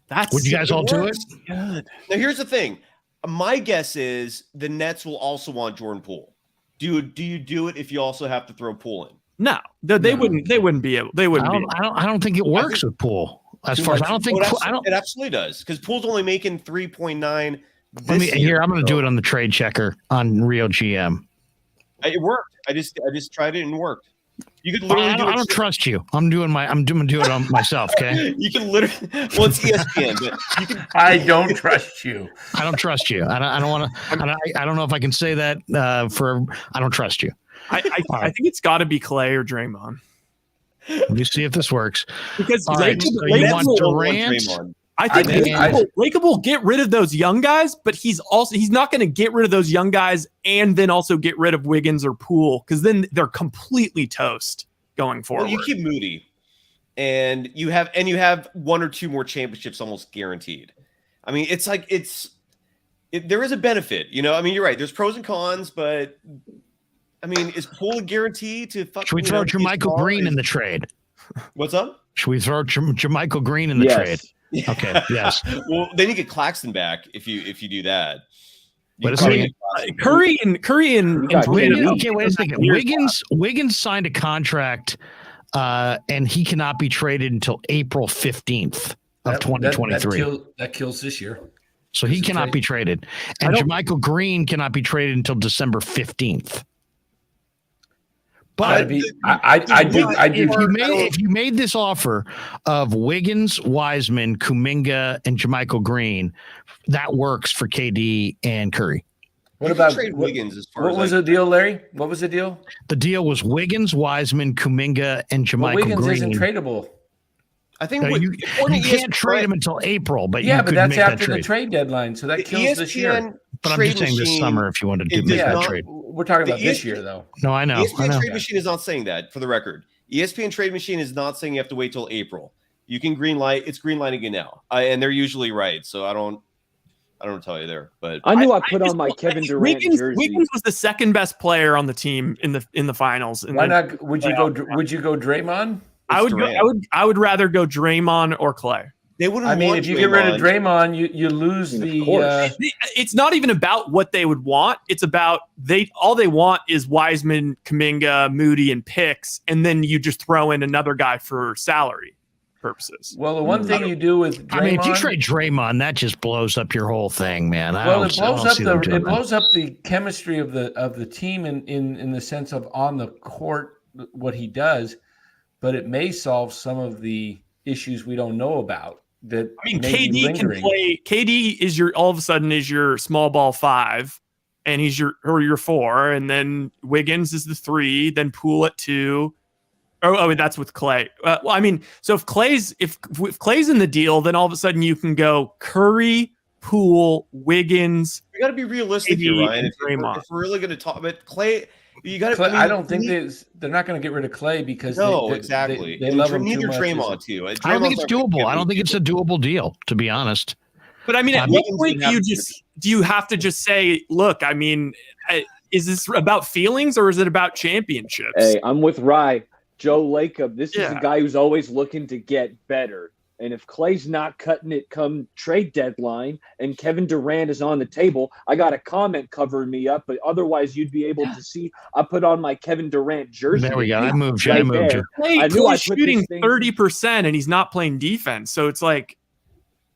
that's. Would you guys all do it? Good. Now, here's the thing. My guess is the Nets will also want Jordan Poole. Do you do it if you also have to throw Poole in? No, they wouldn't. They wouldn't be able. They wouldn't. I don't think it works with Poole. As far as I don't think it absolutely does because Poole's only making 3.9. I'm going to do it on the trade checker on Rio GM. It worked. I just tried it and it worked. You could literally. I don't trust you. I'm doing it on myself. Okay. You can literally. Well, it's ESPN, but you can. I don't trust you. I don't trust you. I don't want to. I don't know if I can say that. I don't trust you. I think it's got to be Klay or Draymond. Let me see if this works. Because you want Durant? I think Lacob will get rid of those young guys, but he's not going to get rid of those young guys and then also get rid of Wiggins or Poole because then they're completely toast going forward. Well, you keep Moody, and you have 1 or 2 more championships almost guaranteed. I mean, it's like there is a benefit, I mean, you're right. There's pros and cons, but. I mean, is Poole a guarantee to fuck? Should we throw Jermichael Green in the trade? What's up? Should we throw Jermichael Green in the trade? Okay. Yes. Well, then you get Claxton back if you do that. Curry and Wiggins. Okay, wait a second. Wiggins signed a contract, and he cannot be traded until April 15th of 2023. That kills this year. So he cannot be traded, and Jermichael Green cannot be traded until December 15th. But if you made this offer of Wiggins, Wiseman, Kuminga, and Jermichael Green, that works for KD and Curry. What about Wiggins? What was the deal, Larry? What was the deal? The deal was Wiggins, Wiseman, Kuminga, and Jermichael Green. Wiggins isn't tradable. I think you can't trade him until April, but but that's after the trade deadline, so that kills this year. But I'm just saying this summer if you wanted to make that trade. We're talking about this year, though. No, I know. ESPN Trade Machine is not saying that, for the record. ESPN Trade Machine is not saying you have to wait till April. You can greenlight. It's greenlighting it now, and they're usually right. So I don't tell you there, but I knew I put on my Kevin Durant jersey. Wiggins was the second best player on the team in the finals. Why not? Would you go Draymond? I would rather go Draymond or Klay. They wouldn't. I mean, if you get rid of Draymond, you lose the. It's not even about what they would want. It's about all they want is Wiseman, Kuminga, Moody, and picks, and then you just throw in another guy for salary. purposes. Well, the one thing you do with Draymond, I mean, if you trade Draymond, that just blows up your whole thing, man. It blows up the chemistry of the team in the sense of on the court what he does, but it may solve some of the issues we don't know about. That I mean, KD can play. KD is all of a sudden is your small ball 5, and he's your 4, and then Wiggins is the 3, then Poole at 2. Oh, that's with Klay. Well, I mean, so if Klay's in the deal, then all of a sudden you can go Curry, Poole, Wiggins. You got to be realistic here, Ryan. If we're really going to talk about Klay, you got to. I don't think they're not going to get rid of Klay because exactly. They love him neither too much. Draymond too. I don't think it's doable. I don't think it's a doable deal, to be honest. But I mean, at what point do you have to just say, look? I mean, is this about feelings or is it about championships? Hey, I'm with Rye. Joe Lacob, this is a guy who's always looking to get better. And if Klay's not cutting it come trade deadline and Kevin Durant is on the table, I got a comment covering me up, but otherwise you'd be able to see I put on my Kevin Durant jersey. There we go. I moved you. Klay's shooting 30% and he's not playing defense. So it's like,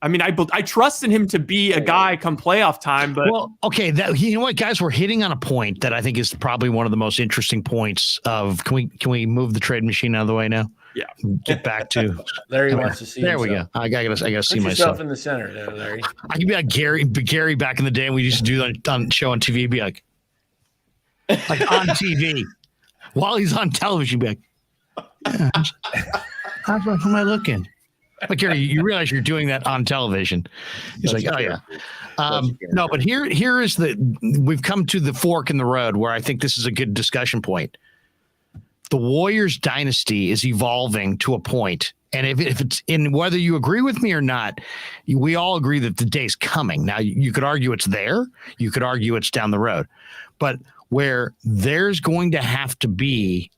I mean, I trust in him to be a guy come playoff time, but okay. You know what, guys, we're hitting on a point that I think is probably one of the most interesting points of. Can we move the trade machine out of the way now? Yeah. Get back to Larry wants to see. There we go. I gotta see Put myself yourself in the center there, Larry. I could be like Gary back in the day. We used to do that on show on TV. Be like on TV while he's on television. Be like, how am I looking? But Gary, you realize you're doing that on television. He's like, oh yeah. No, but here is we've come to the fork in the road where I think this is a good discussion point. The Warriors dynasty is evolving to a point, and if it's in, whether you agree with me or not, we all agree that the day's coming. Now, you could argue it's there. You could argue it's down the road. But where there's going to have to be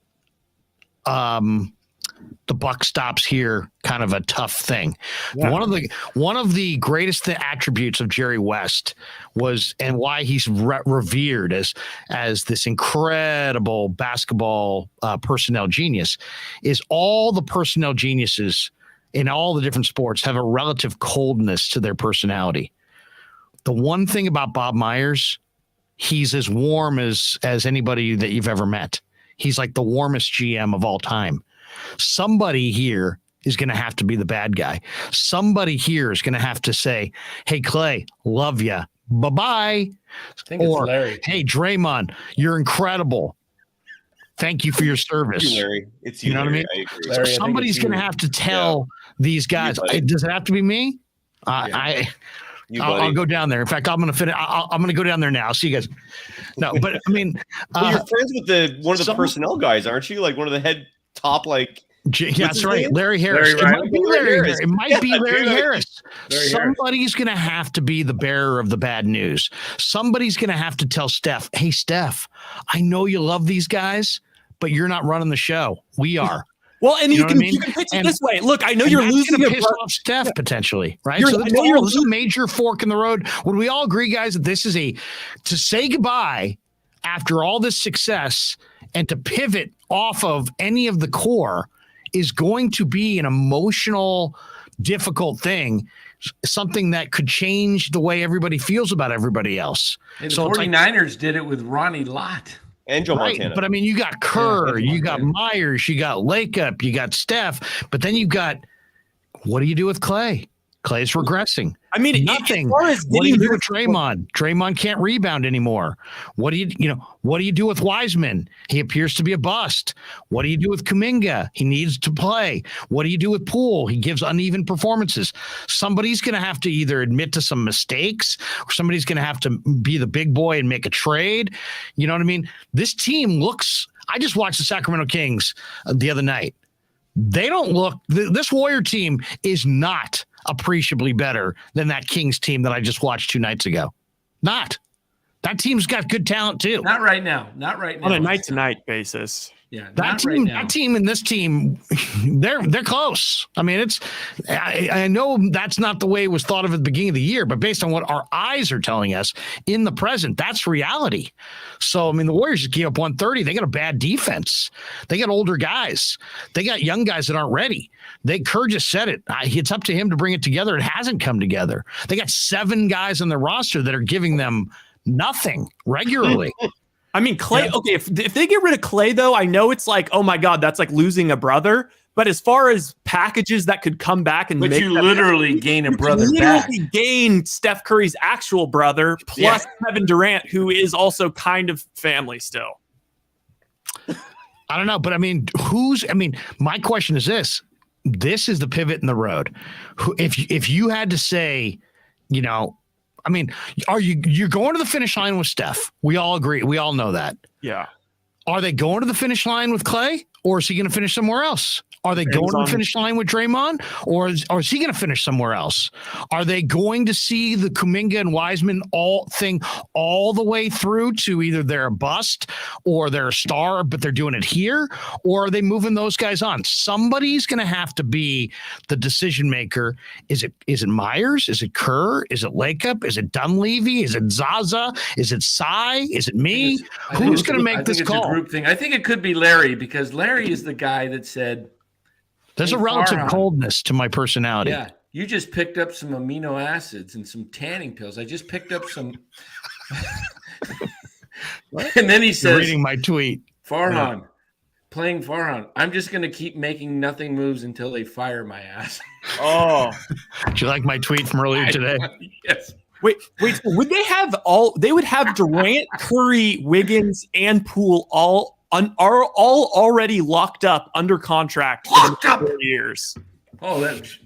the buck stops here kind of a tough thing. Yeah. One of the greatest attributes of Jerry West was, and why he's revered as this incredible basketball personnel genius, is all the personnel geniuses in all the different sports have a relative coldness to their personality. The one thing about Bob Myers, he's as warm as anybody that you've ever met. He's like the warmest GM of all time. Somebody here is going to have to be the bad guy. Somebody here is going to have to say, hey, Klay, love ya. Bye-bye. Or, hey, Draymond, you're incredible. Thank you for your service. It's you, Larry. It's you, know Larry. What I mean? Larry, so somebody's going to have to tell these guys. Does it have to be me? I'll go down there. In fact, I'm going to finish. I'm going to go down there now. See you guys. No, but I mean, well, you're friends with one of the personnel guys, aren't you? Like one of the head top, like. Yeah, that's right. Larry Harris. It might be Larry Harris. Somebody's going to have to be the bearer of the bad news. Somebody's going to have to tell Steph, hey, Steph, I know you love these guys, but you're not running the show. We are. Well, and you can pitch it this way. Look, I know you're losing to piss off Steph potentially, right? So this is a major fork in the road. Would we all agree, guys, that this is to say goodbye after all this success and to pivot off of any of the core is going to be an emotional, difficult thing, something that could change the way everybody feels about everybody else. And the 49ers did it with Ronnie Lott. And Joe Montana. But I mean, you got Kerr, you got Myers, you got Lacob, you got Steph, but then you got, what do you do with Klay? Klay's regressing. I mean, nothing. What do you do with Draymond? Draymond can't rebound anymore. What do you do with Wiseman? He appears to be a bust. What do you do with Kuminga? He needs to play. What do you do with Poole? He gives uneven performances. Somebody's going to have to either admit to some mistakes, or somebody's going to have to be the big boy and make a trade. You know what I mean? This team looks. I just watched the Sacramento Kings the other night. They don't look. This Warrior team is not appreciably better than that Kings team that I just watched 2 nights ago. Not. That team's got good talent too. Not right now. Not right now. On a night-to-night basis. Yeah, that team, that team, and this team, they're close. I mean, I know that's not the way it was thought of at the beginning of the year, but based on what our eyes are telling us in the present, that's reality. So, I mean, the Warriors just gave up 130. They got a bad defense. They got older guys. They got young guys that aren't ready. Kerr just said it. It's up to him to bring it together. It hasn't come together. They got 7 guys on their roster that are giving them nothing regularly. I mean, Klay, okay, if they get rid of Klay, though, I know it's like, oh my God, that's like losing a brother. But as far as packages that could come back and make you literally gain a brother back. Gain Steph Curry's actual brother plus Kevin Durant, who is also kind of family still. I don't know, but I mean, my question is this. This is the pivot in the road. If you had to say, I mean, you're going to the finish line with Steph? We all agree. We all know that. Yeah. Are they going to the finish line with Klay, or is he going to finish somewhere else? Are they going to the finish line with Draymond, or is he going to finish somewhere else? Are they going to see the Kuminga and Wiseman thing all the way through to either they're a bust or they're a star, but they're doing it here, or are they moving those guys on? Somebody's going to have to be the decision maker. Is it Myers? Is it Kerr? Is it Lakeup? Is it Dunleavy? Is it Zaza? Is it Cy? Is it me? Who's going to make this call? A group thing. I think it could be Larry, because Larry is the guy that said, there's a relative coldness to my personality. Yeah. You just picked up some amino acids and some tanning pills. I just picked up some. And then he says, you're reading my tweet. Farhan, playing Farhan. I'm just going to keep making nothing moves until they fire my ass. Oh, did you like my tweet from earlier today? Yes. Wait, would they have they would have Durant, Curry, Wiggins, and Poole are all already locked up under contract for 4 years. Oh, that's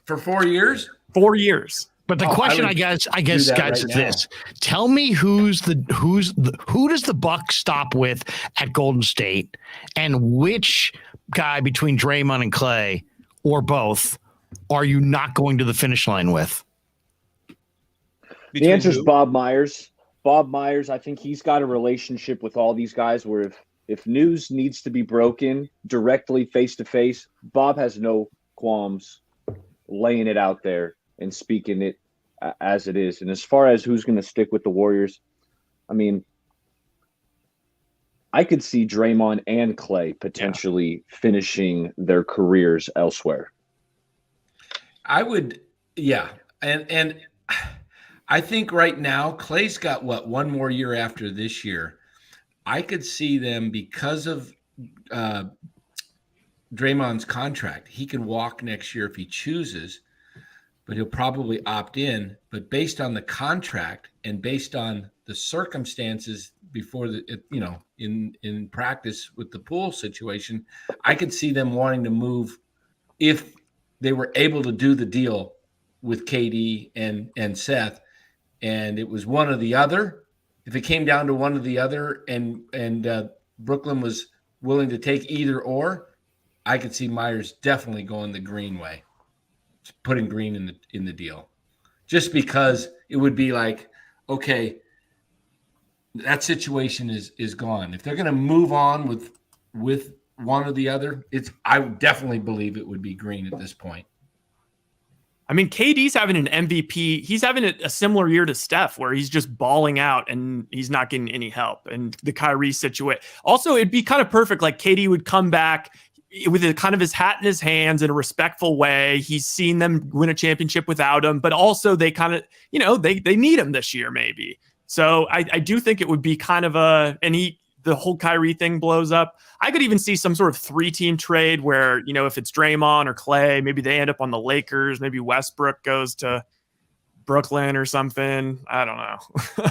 for 4 years? 4 years. But the question, I guess, guys, is this: tell me who does the buck stop with at Golden State, and which guy between Draymond and Klay, or both, are you not going to the finish line with? The answer is Bob Myers. Bob Myers, I think he's got a relationship with all these guys where if news needs to be broken directly face to face, Bob has no qualms laying it out there and speaking it as it is. And as far as who's going to stick with the Warriors, I mean, I could see Draymond and Klay potentially finishing their careers elsewhere. I would, and I think right now Klay's got one more year after this year. I could see them, because of Draymond's contract, he can walk next year if he chooses, but he'll probably opt in. But based on the contract and based on the circumstances before in practice with the Poole situation, I could see them wanting to move if they were able to do the deal with KD and Seth, and it was one or the other. If it came down to one or the other, and Brooklyn was willing to take either or, I could see Myers definitely going the Green way, putting Green in the deal, just because it would be like, okay, that situation is gone. If they're going to move on with one or the other, I would definitely believe it would be Green at this point. I mean, KD's having an MVP. He's having a similar year to Steph, where he's just balling out and he's not getting any help. And the Kyrie situation. Also, it'd be kind of perfect. Like, KD would come back with kind of his hat in his hands in a respectful way. He's seen them win a championship without him, but also they kind of, they need him this year maybe. So I do think it would be kind of the whole Kyrie thing blows up. I could even see some sort of 3-team trade where, if it's Draymond or Klay, maybe they end up on the Lakers. Maybe Westbrook goes to Brooklyn or something. I don't know.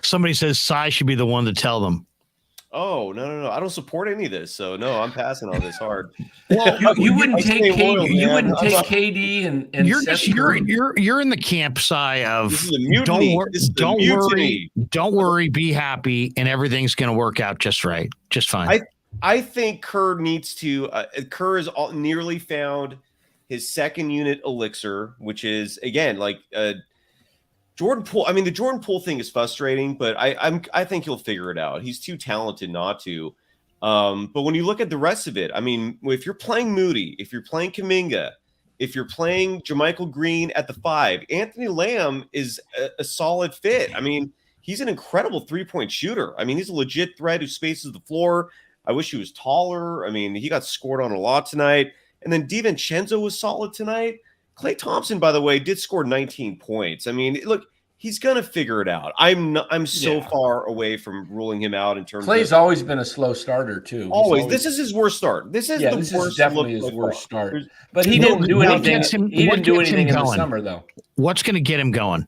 Somebody says Cy should be the one to tell them. Oh, no. I don't support any of this. So no, I'm passing on this hard. Well, you wouldn't take KD. You wouldn't take KD and you're in the camp, Cy, of don't worry, be happy, and everything's going to work out just right, just fine. I think Kerr needs to. Kerr has nearly found his second unit elixir, which is again like Jordan Poole. I mean, the Jordan Poole thing is frustrating, but I think he'll figure it out. He's too talented not to. But when you look at the rest of it, I mean, if you're playing Moody, if you're playing Kuminga, if you're playing JaMychal Green at the 5, Anthony Lamb is a solid fit. I mean, he's an incredible three-point shooter. I mean, he's a legit threat who spaces the floor. I wish he was taller. I mean, he got scored on a lot tonight. And then DiVincenzo was solid tonight. Klay Thompson, by the way, did score 19 points. I mean, look, he's gonna figure it out. I'm so far away from ruling him out in terms Clay's of always been a slow starter too. Always. This is his worst start. This is this is definitely his worst start. But he didn't do anything. He didn't do anything in the summer though. What's going to get him going?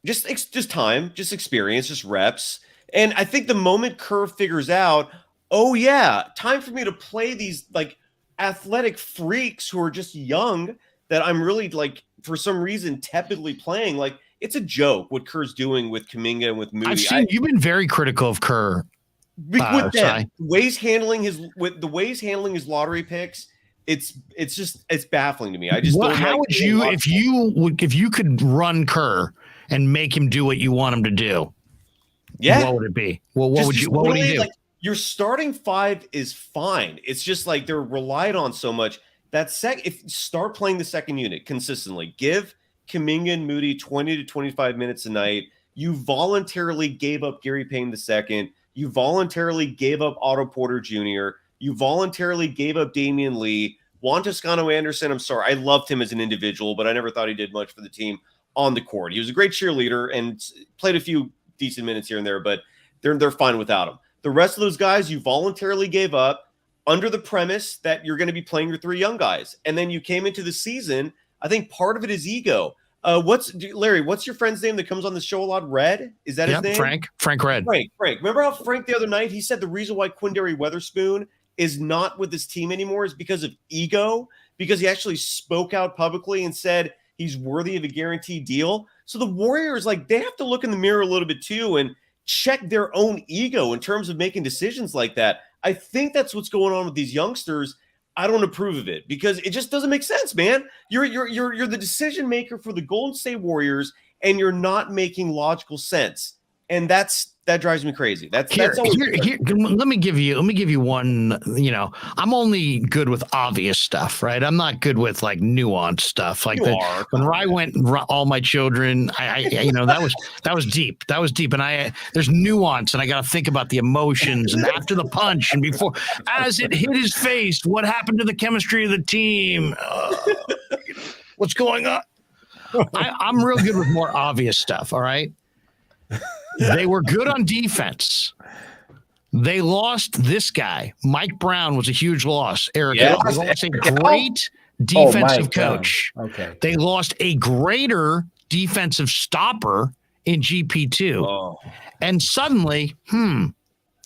Just time, just experience, just reps. And I think the moment Kerr figures out, oh yeah, time for me to play these like athletic freaks who are just young that I'm really like for some reason tepidly playing. Like it's a joke what Kerr's doing with Kuminga and with Moody. You've been very critical of Kerr. With them, the ways handling his lottery picks, it's baffling to me. I just how would you if you could run Kerr and make him do what you want him to do? Yeah, what would it be? Well, what would he do? Like, your starting 5 is fine. It's just like they're relied on so much. If start playing the second unit consistently, give Kuminga and Moody 20 to 25 minutes a night. You voluntarily gave up Gary Payne II. You voluntarily gave up Otto Porter Jr. You voluntarily gave up Damian Lee. Juan Toscano-Anderson, I'm sorry. I loved him as an individual, but I never thought he did much for the team on the court. He was a great cheerleader and played a few decent minutes here and there, but they're fine without him. The rest of those guys you voluntarily gave up under the premise that you're going to be playing your 3 young guys. And then you came into the season. I think part of it is ego. Larry, what's your friend's name that comes on the show a lot? Red? Is that his name? Frank Red. Frank. Remember how Frank the other night, he said the reason why Quindary Weatherspoon is not with his team anymore is because of ego, because he actually spoke out publicly and said he's worthy of a guaranteed deal. So the Warriors, like, they have to look in the mirror a little bit too and check their own ego in terms of making decisions like that. I think that's what's going on with these youngsters. I don't approve of it because it just doesn't make sense, man. You're the decision maker for the Golden State Warriors, and you're not making logical sense, and that drives me crazy. That's let me give you one. You know, I'm only good with obvious stuff, right? I'm not good with like nuanced stuff. Like when I went all my children, I that was deep. That was deep, and there's nuance, and I got to think about the emotions and after the punch and before as it hit his face. What happened to the chemistry of the team? What's going on? I'm real good with more obvious stuff. All right. They were good on defense. They lost this guy. Mike Brown was a huge loss. Eric, they lost a great defensive coach. Okay. They lost a greater defensive stopper in GP2. Oh. And suddenly,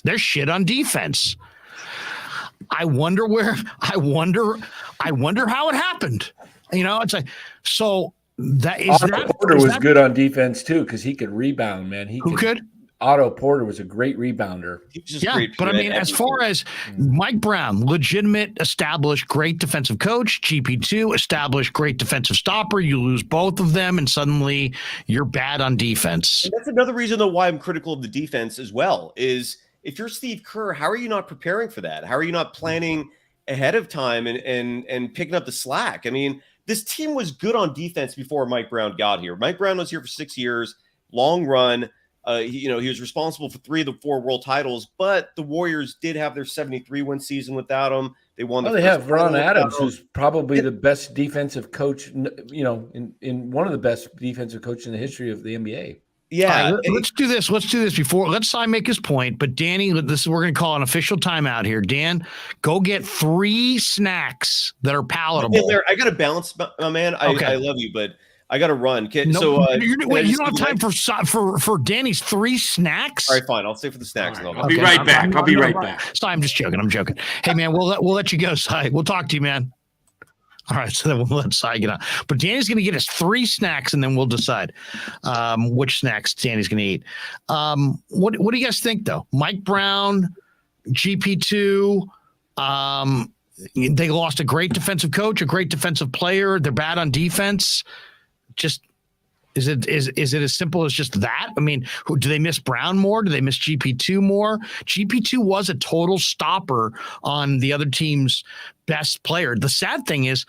they're shit on defense. I wonder how it happened. You know, it's like so. Otto Porter was good on defense too because he could rebound, man. Who could? Otto Porter was a great rebounder. But I mean, as far as Mike Brown, legitimate, established, great defensive coach, GP2, established, great defensive stopper. You lose both of them, and suddenly you're bad on defense. And that's another reason, though, why I'm critical of the defense as well. Is if you're Steve Kerr, how are you not preparing for that? How are you not planning ahead of time and picking up the slack? I mean, this team was good on defense before Mike Brown got here. Mike Brown was here for 6 years, long run. He was responsible for 3 of the 4 world titles, but the Warriors did have their 73-win season without him. They won. They have Ron Adams, who's probably the best defensive coach, in one of the best defensive coaches in the history of the NBA. Yeah, let's do this. Let's do this before. Let Cy make his point. But Danny, we're going to call an official timeout here. Dan, go get 3 snacks that are palatable. Hey, Larry, I got to balance, my man. I love you, but I got to run. You don't have time for Danny's 3 snacks? All right, fine. I'll stay for the snacks. Right, I'll be right back. I'll be right back. Cy, I'm just joking. I'm joking. Hey, man, we'll let you go, Cy. We'll talk to you, man. All right, so then we'll let Cy get on. But Danny's going to get us 3 snacks, and then we'll decide which snacks Danny's going to eat. What do you guys think, though? Mike Brown, GP2, they lost a great defensive coach, a great defensive player. They're bad on defense. Just Is it as simple as just that? I mean, do they miss Brown more? Do they miss GP2 more? GP2 was a total stopper on the other team's best player. The sad thing is,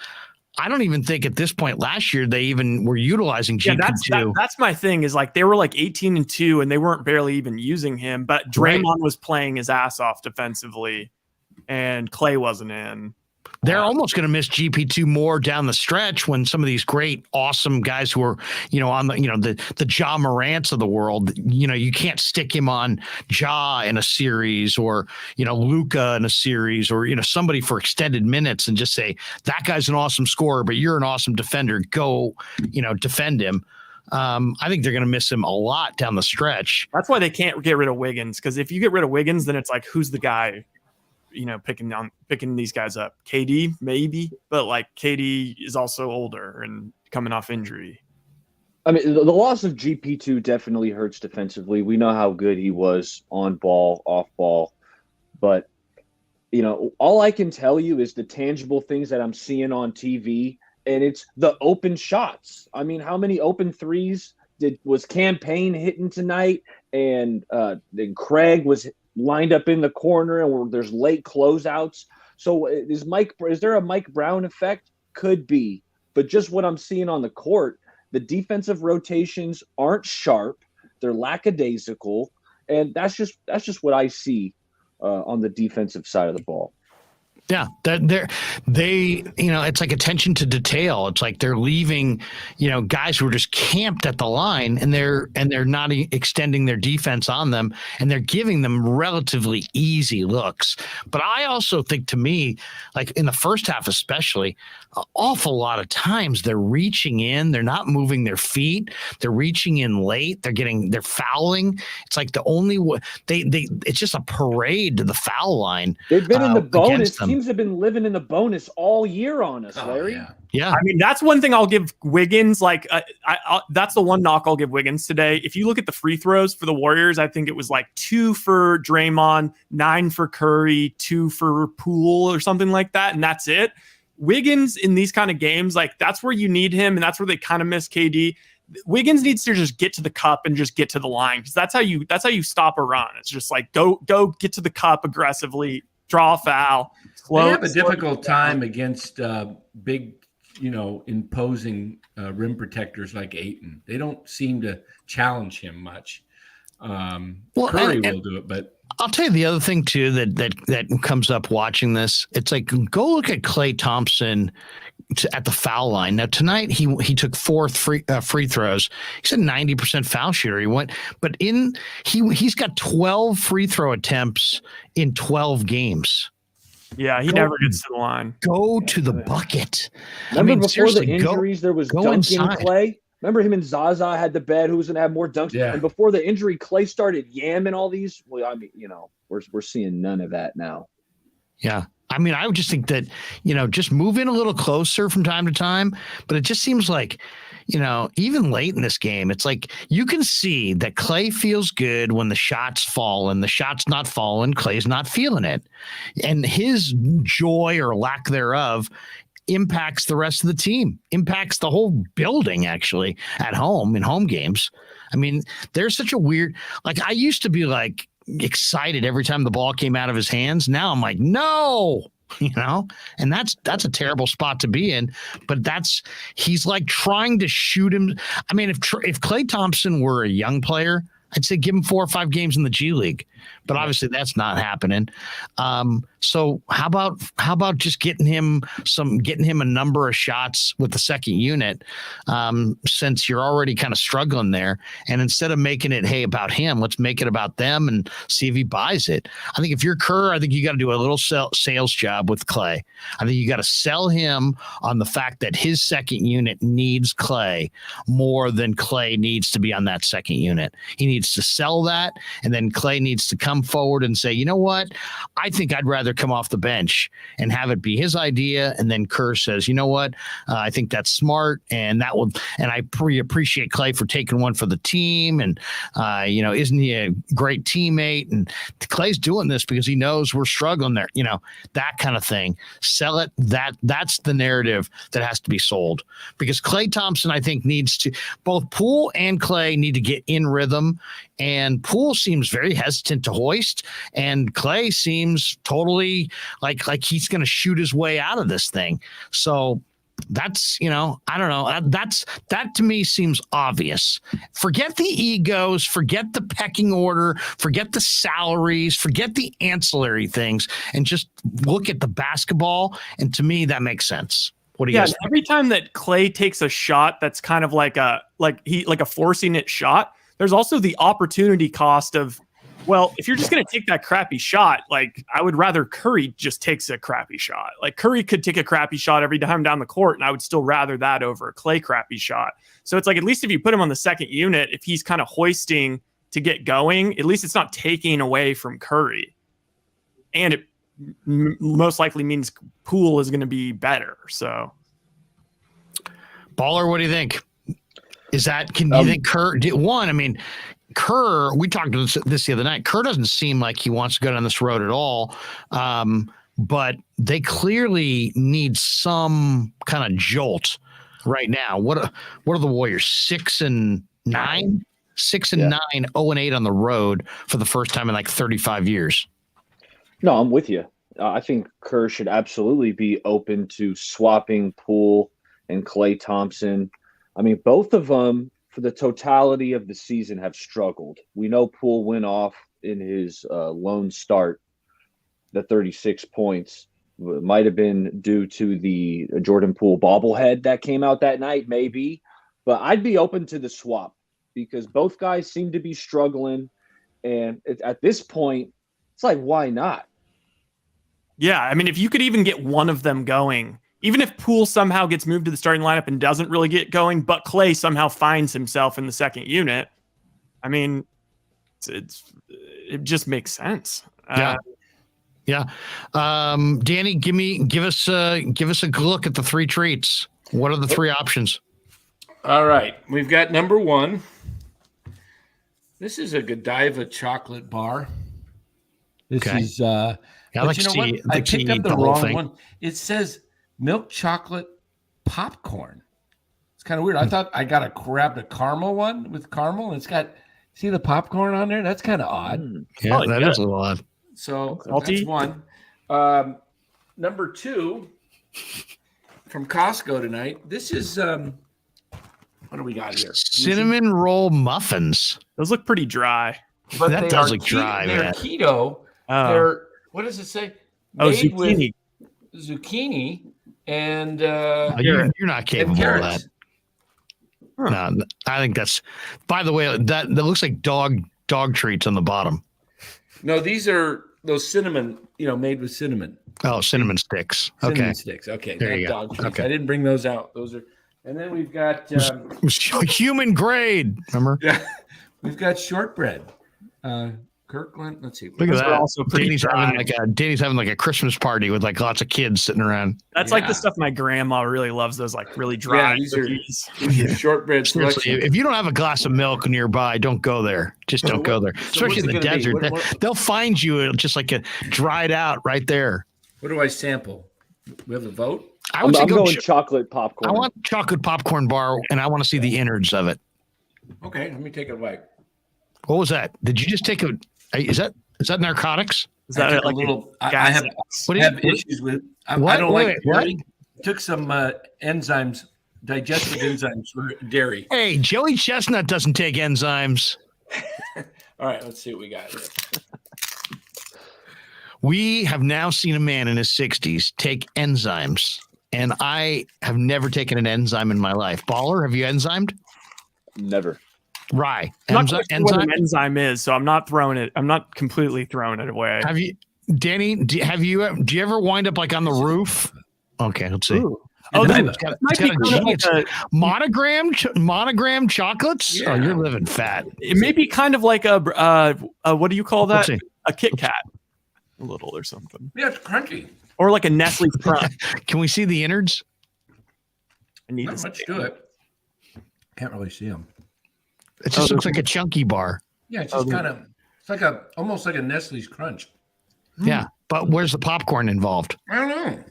I don't even think at this point last year they even were utilizing GP2. That's my thing is like they were like 18-2 and they weren't barely even using him, but Draymond was playing his ass off defensively and Klay wasn't in. They're almost going to miss GP2 more down the stretch when some of these great, awesome guys who are, on the Ja Morants of the world, you can't stick him on Ja in a series or, Luka in a series or, somebody for extended minutes and just say, that guy's an awesome scorer, but you're an awesome defender. Go, defend him. I think they're going to miss him a lot down the stretch. That's why they can't get rid of Wiggins. Because if you get rid of Wiggins, then it's like, who's the guy? Picking these guys up. KD maybe, but like KD is also older and coming off injury. I mean, the loss of GP2 definitely hurts defensively. We know how good he was on ball, off ball, but all I can tell you is the tangible things that I'm seeing on TV, and it's the open shots. I mean, how many open threes was Campaign hitting tonight, and then KRueger was lined up in the corner, and there's late closeouts. So is there a Mike Brown effect? Could be, but just what I'm seeing on the court, the defensive rotations aren't sharp. They're lackadaisical, and that's just what I see on the defensive side of the ball. Yeah, it's like attention to detail. It's like they're leaving, guys who are just camped at the line, and they're not extending their defense on them, and they're giving them relatively easy looks. But I also think, to me, like in the first half especially, an awful lot of times they're reaching in, they're not moving their feet, they're reaching in late, they're fouling. It's like the only way it's just a parade to the foul line. They've been in the bonus. Teams have been living in the bonus all year on us, Larry. Yeah. I mean, that's one thing I'll give Wiggins. Like, that's the one knock I'll give Wiggins today. If you look at the free throws for the Warriors, I think it was like 2 for Draymond, 9 for Curry, 2 for Poole or something like that. And that's it. Wiggins in these kind of games, like that's where you need him. And that's where they kind of miss KD. Wiggins needs to just get to the cup and just get to the line. Because that's how you stop a run. It's just like, go get to the cup aggressively, draw a foul. They have a difficult time against big, imposing rim protectors like Ayton. They don't seem to challenge him much. Curry will do it, but I'll tell you the other thing too that comes up watching this. It's like, go look at Klay Thompson at the foul line. Now tonight he took 4 free throws. He's a 90% foul shooter. He's got 12 free throw attempts in 12 games. Yeah, he never gets to the line. Go to the bucket. Remember before the injuries, there was dunking Klay? Remember him and Zaza had the bet who was going to have more dunks? Yeah. And before the injury, Klay started yamming all these. Well, I mean, we're seeing none of that now. Yeah. I mean, I would just think that, just move in a little closer from time to time. But it just seems like, even late in this game, it's like you can see that Klay feels good when the shots fall, and the shot's not falling. Klay's not feeling it. And his joy or lack thereof impacts the rest of the team, impacts the whole building, actually, at home, in home games. I mean, there's such a weird, like, I used to be like excited every time the ball came out of his hands. Now I'm like, no, and that's a terrible spot to be in. But he's like trying to shoot him. I mean, if Klay Thompson were a young player, I'd say give him 4 or 5 games in the G League, but obviously that's not happening. So how about just getting him a number of shots with the second unit, since you're already kind of struggling there, and instead of making it, hey, about him, let's make it about them and see if he buys it. I think if you're Kerr, I think you got to do a little sales job with Klay. I think you got to sell him on the fact that his second unit needs Klay more than Klay needs to be on that second unit. He needs to sell that, and then Klay needs to come forward and say, you know what, I think I'd rather come off the bench and have it be his idea. And then Kerr says, you know what, I think that's smart. And that will, and I appreciate Klay for taking one for the team. And, isn't he a great teammate? And Klay's doing this because he knows we're struggling there, that kind of thing. Sell it. That's the narrative that has to be sold, because Klay Thompson, I think, needs to, both Poole and Klay need to get in rhythm. And Poole seems very hesitant to hoist, and Klay seems totally like he's going to shoot his way out of this thing. So that's, I don't know. That to me seems obvious. Forget the egos, forget the pecking order, forget the salaries, forget the ancillary things, and just look at the basketball. And to me, that makes sense. What do you guys think? Every time that Klay takes a shot that's kind of like a forcing it shot, there's also the opportunity cost of, well, if you're just going to take that crappy shot, like, I would rather Curry just takes a crappy shot. Like, Curry could take a crappy shot every time down the court, and I would still rather that over a Klay crappy shot. So it's like, at least if you put him on the second unit, if he's kind of hoisting to get going, at least it's not taking away from Curry. And it most likely means Poole is going to be better. So, Baller, what do you think? Is that, can you think Kerr, Kerr, we talked about this the other night. Kerr doesn't seem like he wants to go down this road at all. But they clearly need some kind of jolt right now. What are the Warriors? 6-9? 6-9, 0-8 on the road for the first time in like 35 years. No, I'm with you. I think Kerr should absolutely be open to swapping Poole and Klay Thompson. I mean, both of them, for the totality of the season, have struggled. We know Poole went off in his lone start, the 36 points. It might have been due to the Jordan Poole bobblehead that came out that night, maybe. But I'd be open to the swap because both guys seem to be struggling. And at this point, it's like, why not? Yeah, I mean, if you could even get one of them going, even if Poole somehow gets moved to the starting lineup and doesn't really get going, but Klay somehow finds himself in the second unit, I mean, it just makes sense. Yeah. Danny, give us a look at the three treats. What are the three options? All right, we've got number one. This is a Godiva chocolate bar. This is I picked up the wrong one. It says milk chocolate popcorn. It's kind of weird. I thought I grabbed a caramel one with caramel, and it's got, see the popcorn on there? That's kind of odd. Yeah, that is a little odd. So that's one. Number two from Costco tonight. This is what do we got here? Cinnamon roll muffins. Those look pretty dry. But that does look dry. They're keto. They're, what does it say? Made zucchini. With zucchini and you're not capable of that. No, I think that's. By the way, that looks like dog treats on the bottom. No, these are those cinnamon. Made with cinnamon. Oh, cinnamon sticks. Okay, cinnamon sticks. Okay, there you go. Dog treats. Okay. I didn't bring those out. Those are, and then we've got human grade. Remember? Yeah, we've got shortbread. Kirkland. Let's see. Look at that. Also Danny's having like a Christmas party with like lots of kids sitting around. That's like the stuff my grandma really loves. Those like really dry. Yeah, these are shortbread selection. If you don't have a glass of milk nearby, don't go there. Just don't go there. Especially in the desert. They'll find you just like a dried out right there. What do I sample? We have a vote. I'm going chocolate popcorn. I want chocolate popcorn bar, and I want to see the innards of it. Okay, let me take it away. What was that? Did you just take a? Is that narcotics? Is that like a little? I have issues with. I don't like dairy. Took some enzymes, digestive enzymes for dairy. Hey, Joey Chestnut doesn't take enzymes. All right, let's see what we got here. We have now seen a man in his 60s take enzymes, and I have never taken an enzyme in my life. Baller, have you enzymed? Never. Rye. I'm not sure what an enzyme is, so I'm not completely throwing it away. Have you, Danny? Do you ever wind up like on the roof? Okay, let's see. Ooh. Oh, And that then- might be kind of like monogram chocolates. Yeah. Oh, you're living fat. it may be kind of like a what do you call that? Let's see. A Kit Kat, a little or something, yeah, it's crunchy. or like a Nestle Crunch. Can we see the innards? I need Not to much see to it. Can't really see them. It just looks like a chunky bar. Yeah, it's just kind of. It's like almost like a Nestle's Crunch. Yeah, but where's the popcorn involved? I don't know.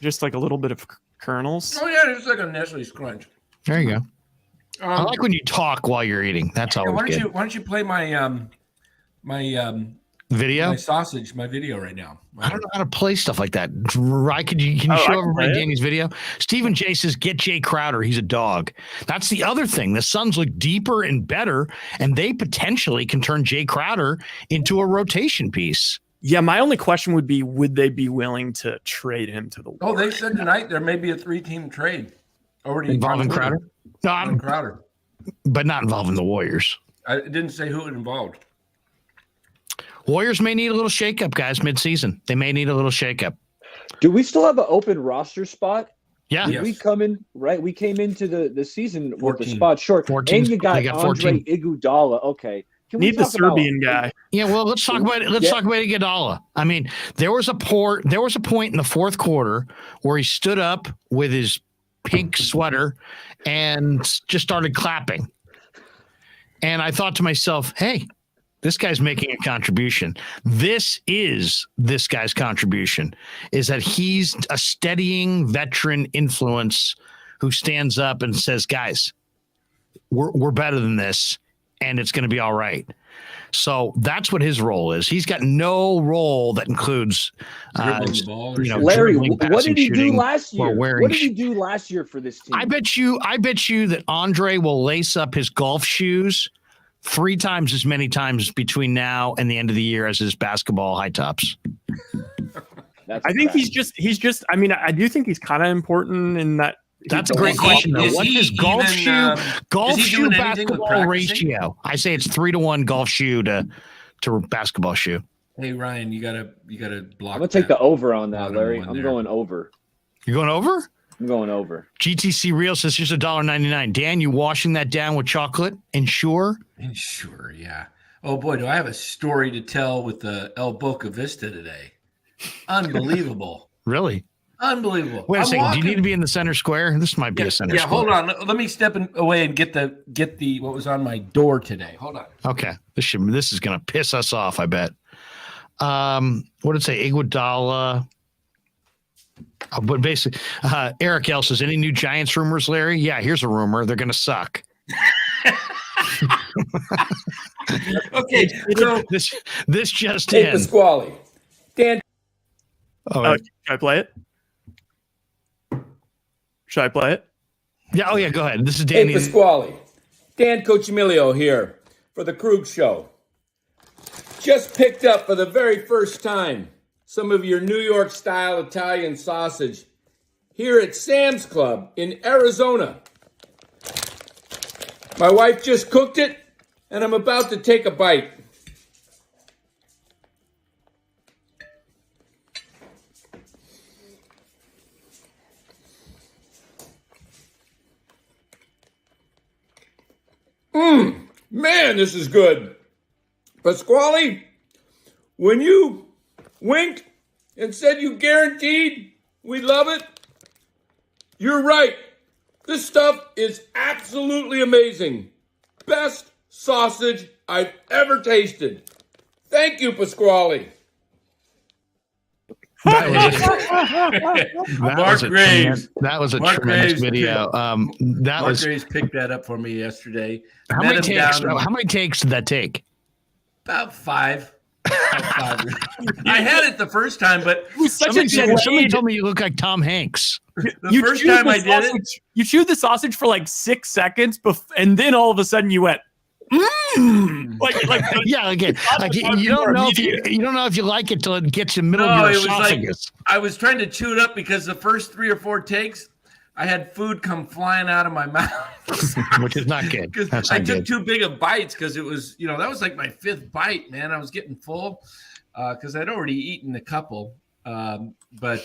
just like a little bit of kernels. Oh yeah, it's like a Nestle's Crunch. There you go. I like when you talk while you're eating. That's always good. Why don't you play my Video? my video right now? I don't know how to play stuff like that. Can you show everybody Danny's video? Stephen J says, get Jay Crowder. He's a dog. That's the other thing. The Suns look deeper and better, and they potentially can turn Jay Crowder into a rotation piece. Yeah, my only question would be, would they be willing to trade him to the Warriors? Oh, they said tonight there may be a 3-team trade already Involving Crowder? No, Involving Crowder. but not involving the Warriors. I didn't say who it involved. Warriors may need a little shakeup, guys, midseason. They may need a little shakeup. Do we still have an open roster spot? Yeah. Yes. We come in, right? We came into the season with 14. the spot short. 14. And you got They got Andre 14. Iguodala. Okay. Can we Need the talk about- Serbian guy. Yeah, well, let's talk about it. Let's talk about Iguodala. I mean, there was a point in the fourth quarter where he stood up with his pink sweater and just started clapping. And I thought to myself, hey, this guy's making a contribution. This guy's contribution, is that he's a steadying veteran influence who stands up and says, guys, we're better than this, and it's going to be all right. So that's what his role is. He's got no role that includes, Dribbling the ball or shooting. Larry, dribbling, what did passing, he do shooting, last or year? wearing What did he do last year for this team? I bet you that Andre will lace up his golf shoes 3 times as many times between now and the end of the year as his basketball high tops. I think he's just. I mean, I do think he's kind of important in that. That's a great question, though. What's his golf shoe doing anything with basketball practicing? ratio? I say it's 3-to-1 golf shoe to basketball shoe. Hey Ryan, you gotta block. I'm gonna take the over on that, Bottom Larry. one I'm there. going over. You going over? I'm going over. GTC Real says here's $1.99. Dan, you washing that down with chocolate? Ensure? Sure, yeah. Oh boy, do I have a story to tell with the El Boca Vista today. Unbelievable. Really? Unbelievable. Wait a I'm second. walking- Do you need to be in the center square? This might be a center Yeah, square. hold on. Let me step away and get the what was on my door today. Hold on. Okay. This is gonna piss us off, I bet. What did it say? Iguodala. But basically, Eric L says, any new Giants rumors, Larry? Yeah, here's a rumor. They're gonna suck. Okay, so This just Hey, in. Pasquale. Dan. Oh, Should I play it? Should I play it? yeah. Oh, yeah. Go ahead. This is Hey, Danny. Pasquale. Dan Coccimilgio here for the KRueg Show. Just picked up for the very first time some of your New York-style Italian sausage here at Sam's Club in Arizona. My wife just cooked it, and I'm about to take a bite. Man, this is good. Pasquale, when you winked and said you guaranteed we love it, you're right. This stuff is absolutely amazing. Best sausage I've ever tasted. Thank you, Pasquale. That Mark Graves. That was a Mark tremendous Graves video. Mark Graves picked that up for me yesterday. How Met many him takes? down How many takes did that take? About 5. About 5. I had it the first time, but Somebody told me you look like Tom Hanks. the first time I did it, you chewed the sausage for like 6 seconds, and then all of a sudden you went, like Yeah, again, like you don't know if you like it till it gets in the middle No, of it your was like- esophagus. I was trying to chew it up because the first 3 or 4 takes, I had food come flying out of my mouth. Which is not good. Because That's I not took good. too big of bites because it was, that was like my 5th bite, man. I was getting full because I'd already eaten a couple. But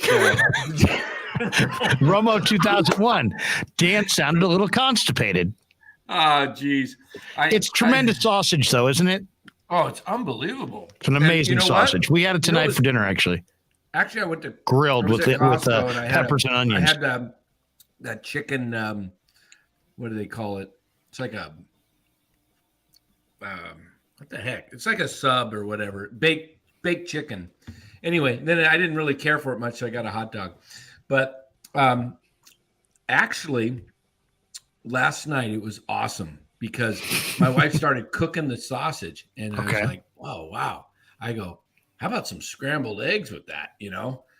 Romo 2001. Dan sounded a little constipated. Oh, geez. It's tremendous sausage, though, isn't it? Oh, it's unbeliable. It's an amazing sausage. We had it tonight for dinner, actually. Actually, I went to grilled with peppers and onions. I had that chicken. What do they call it? It's like a what the heck? It's like a sub or whatever. Baked chicken. Anyway, then I didn't really care for it much, so I got a hot dog. But actually, last night it was awesome because my wife started cooking the sausage, and I was like, "Oh, wow!" I go, "How about some scrambled eggs with that?"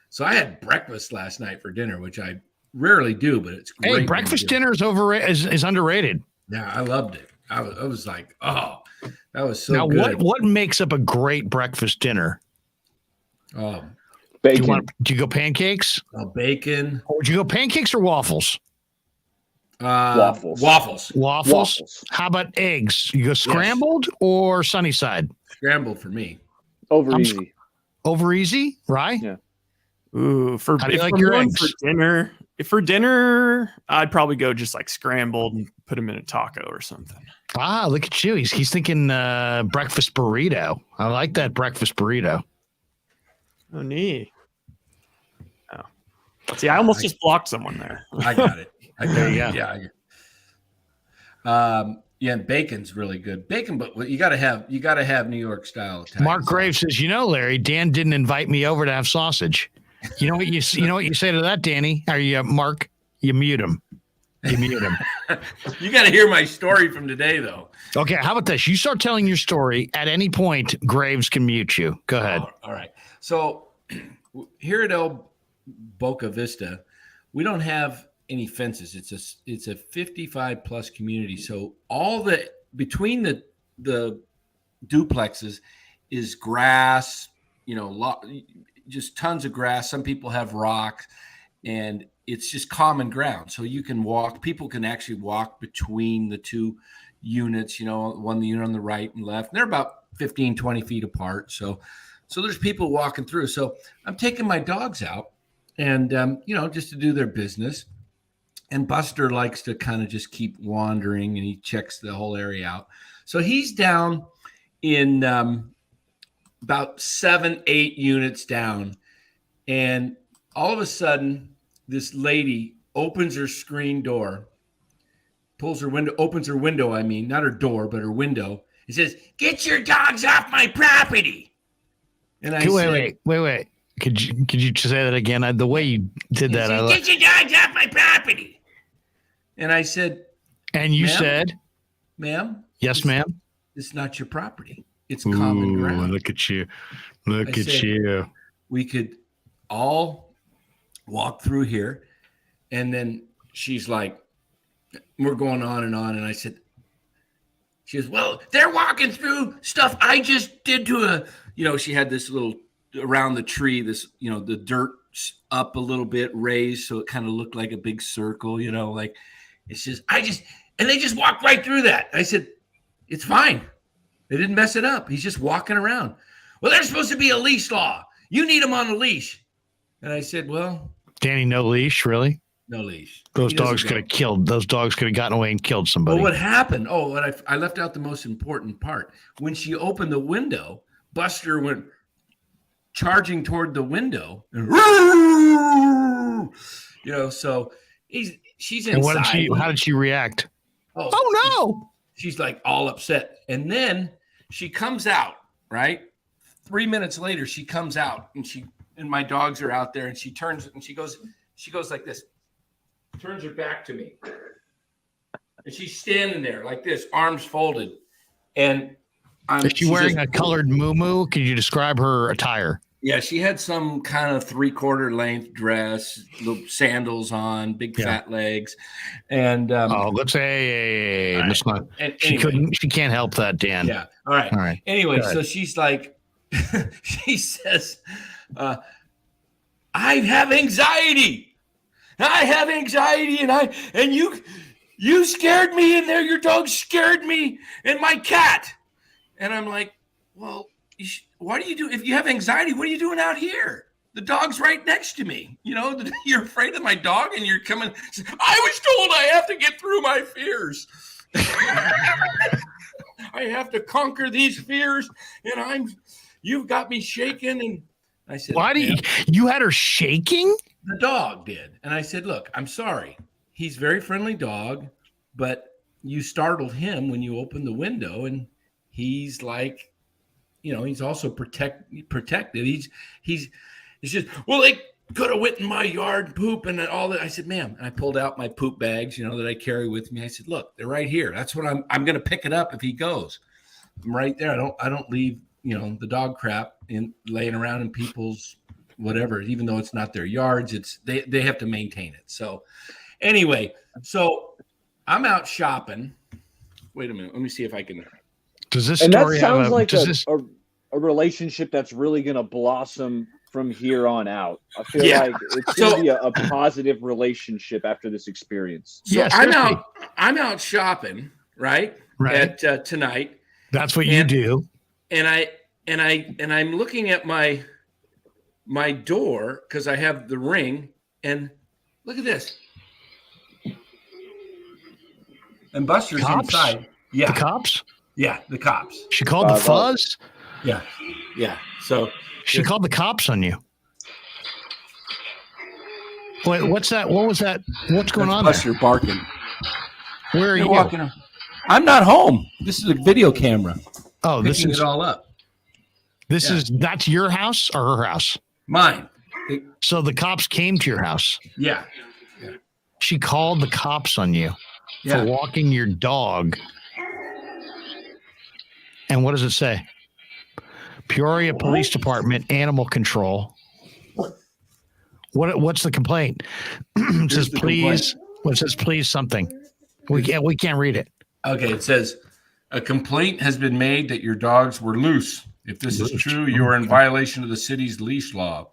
So I had breakfast last night for dinner, which I rarely do, but it's great. Hey, breakfast dinner is underrated. Yeah, I loved it. I was like, oh, that was so now, good. What makes up a great breakfast dinner? Bacon. Do you go pancakes? Bacon. Or would you go pancakes or waffles? Waffles. How about eggs? You go scrambled or sunny side? Scrambled for me. Over easy. Over easy, right? Yeah. Ooh, how do you like your eggs? For dinner, I'd probably go just like scrambled and put them in a taco or something. Ah, look at you. He's thinking breakfast burrito. I like that breakfast burrito. Oh, neat. Oh. See, I almost just blocked someone there. I got it. Yeah. Yeah, and bacon's really good. Bacon, but you gotta have New York style Italian. Mark Graves says, Larry, Dan didn't invite me over to have sausage. You know what you say to that, Danny? Or Mark? You mute him. You got to hear my story from today, though. Okay, how about this? You start telling your story. At any point, Graves can mute you. Go ahead. All right. So here at El Boca Vista, we don't have any fences. It's a 55 plus community. So between the duplexes is grass. Just tons of grass. Some people have rock, and it's just common ground. So you can walk. People can actually walk between the two units. One unit on the right and left. And they're about 15, 20 feet apart. So there's people walking through. So I'm taking my dogs out, and just to do their business. And Buster likes to kind of just keep wandering, and he checks the whole area out. So he's down in about 7-8 units down, and all of a sudden this lady opens her screen door, opens her window, not her door but her window, and says, "Get your dogs off my property." And I said, wait, could you say that again? The way you did that, "Get your dogs off my property." And I said, and you said, "Ma'am, yes, ma'am, it's not your property. It's common ground." Look at you. Look at you. We could all walk through here. And then she's like, we're going on. And I said, she goes, "Well, they're walking through stuff I just did to she had this little around the tree, this, the dirt up a little bit raised. So it kind of looked like a big circle, like it's just, and they just walked right through that." I said, "It's fine. They didn't mess it up. He's just walking around." "Well, there's supposed to be a leash law. You need him on a leash." And I said, "Well, Danny, no leash, really? No leash. Those dogs could have killed. Those dogs could have gotten away and killed somebody." Well, what happened? Oh, I left out the most important part. When she opened the window, Buster went charging toward the window, and so she's inside. And how did she react? Oh no! She's like all upset, and then she comes out. Right, 3 minutes later, she comes out, and my dogs are out there, and she turns and she goes like this, turns her back to me, and she's standing there like this, arms folded, and is she wearing a colored muumuu? Could you describe her attire? Yeah, she had some kind of 3/4 length dress, the sandals on, big fat legs, and let's say let's not. Anyway, she can't help that, Dan. Yeah. All right. Anyway, so she's like, she says, "I have anxiety. And you scared me in there. Your dog scared me and my cat." And I'm like, "Well, why do you do, if you have anxiety, what are you doing out here? The dog's right next to me. You know, you're afraid of my dog and you're coming. I was told I have to get through my fears. I have to conquer these fears, and you've got me shaking. And I said, why do you had her shaking? The dog did. And I said, look, I'm sorry. He's a very friendly dog, but you startled him when you opened the window, and he's like, you know, he's also protected. He's just, well, they could have went in my yard and poop and all that. I said, ma'am, and I pulled out my poop bags, you know, that I carry with me. I said, look, they're right here. That's what I'm going to pick it up if he goes. I'm right there. I don't leave, you know, the dog crap laying around in people's whatever, even though it's not their yards. It's they have to maintain it. So anyway, so I'm out shopping. Wait a minute. Let me see if I can. Does this story and that sounds like a relationship that's really going to blossom from here on out. I feel like it's going to be a positive relationship after this experience. So yes, I'm out shopping, right? At tonight. That's what you do. And I'm looking at my door because I have the ring, and look at this. And Buster's inside. Yeah. The cops? Yeah, the cops. She called the fuzz? Yeah. Yeah. So she called the cops on you. Wait, what's that? What was that? What's going on? Buster barking. Where are you? Walking. I'm not home. This is a video camera. Oh, this is it all up. That's your house or her house? Mine. So the cops came to your house. Yeah. She called the cops on you for walking your dog. And what does it say? Peoria Police Department, Animal Control. What's the complaint? It says please. Well, it says please something. We can't read it. Okay, it says a complaint has been made that your dogs were loose. If this is true, you are in violation of the city's leash law.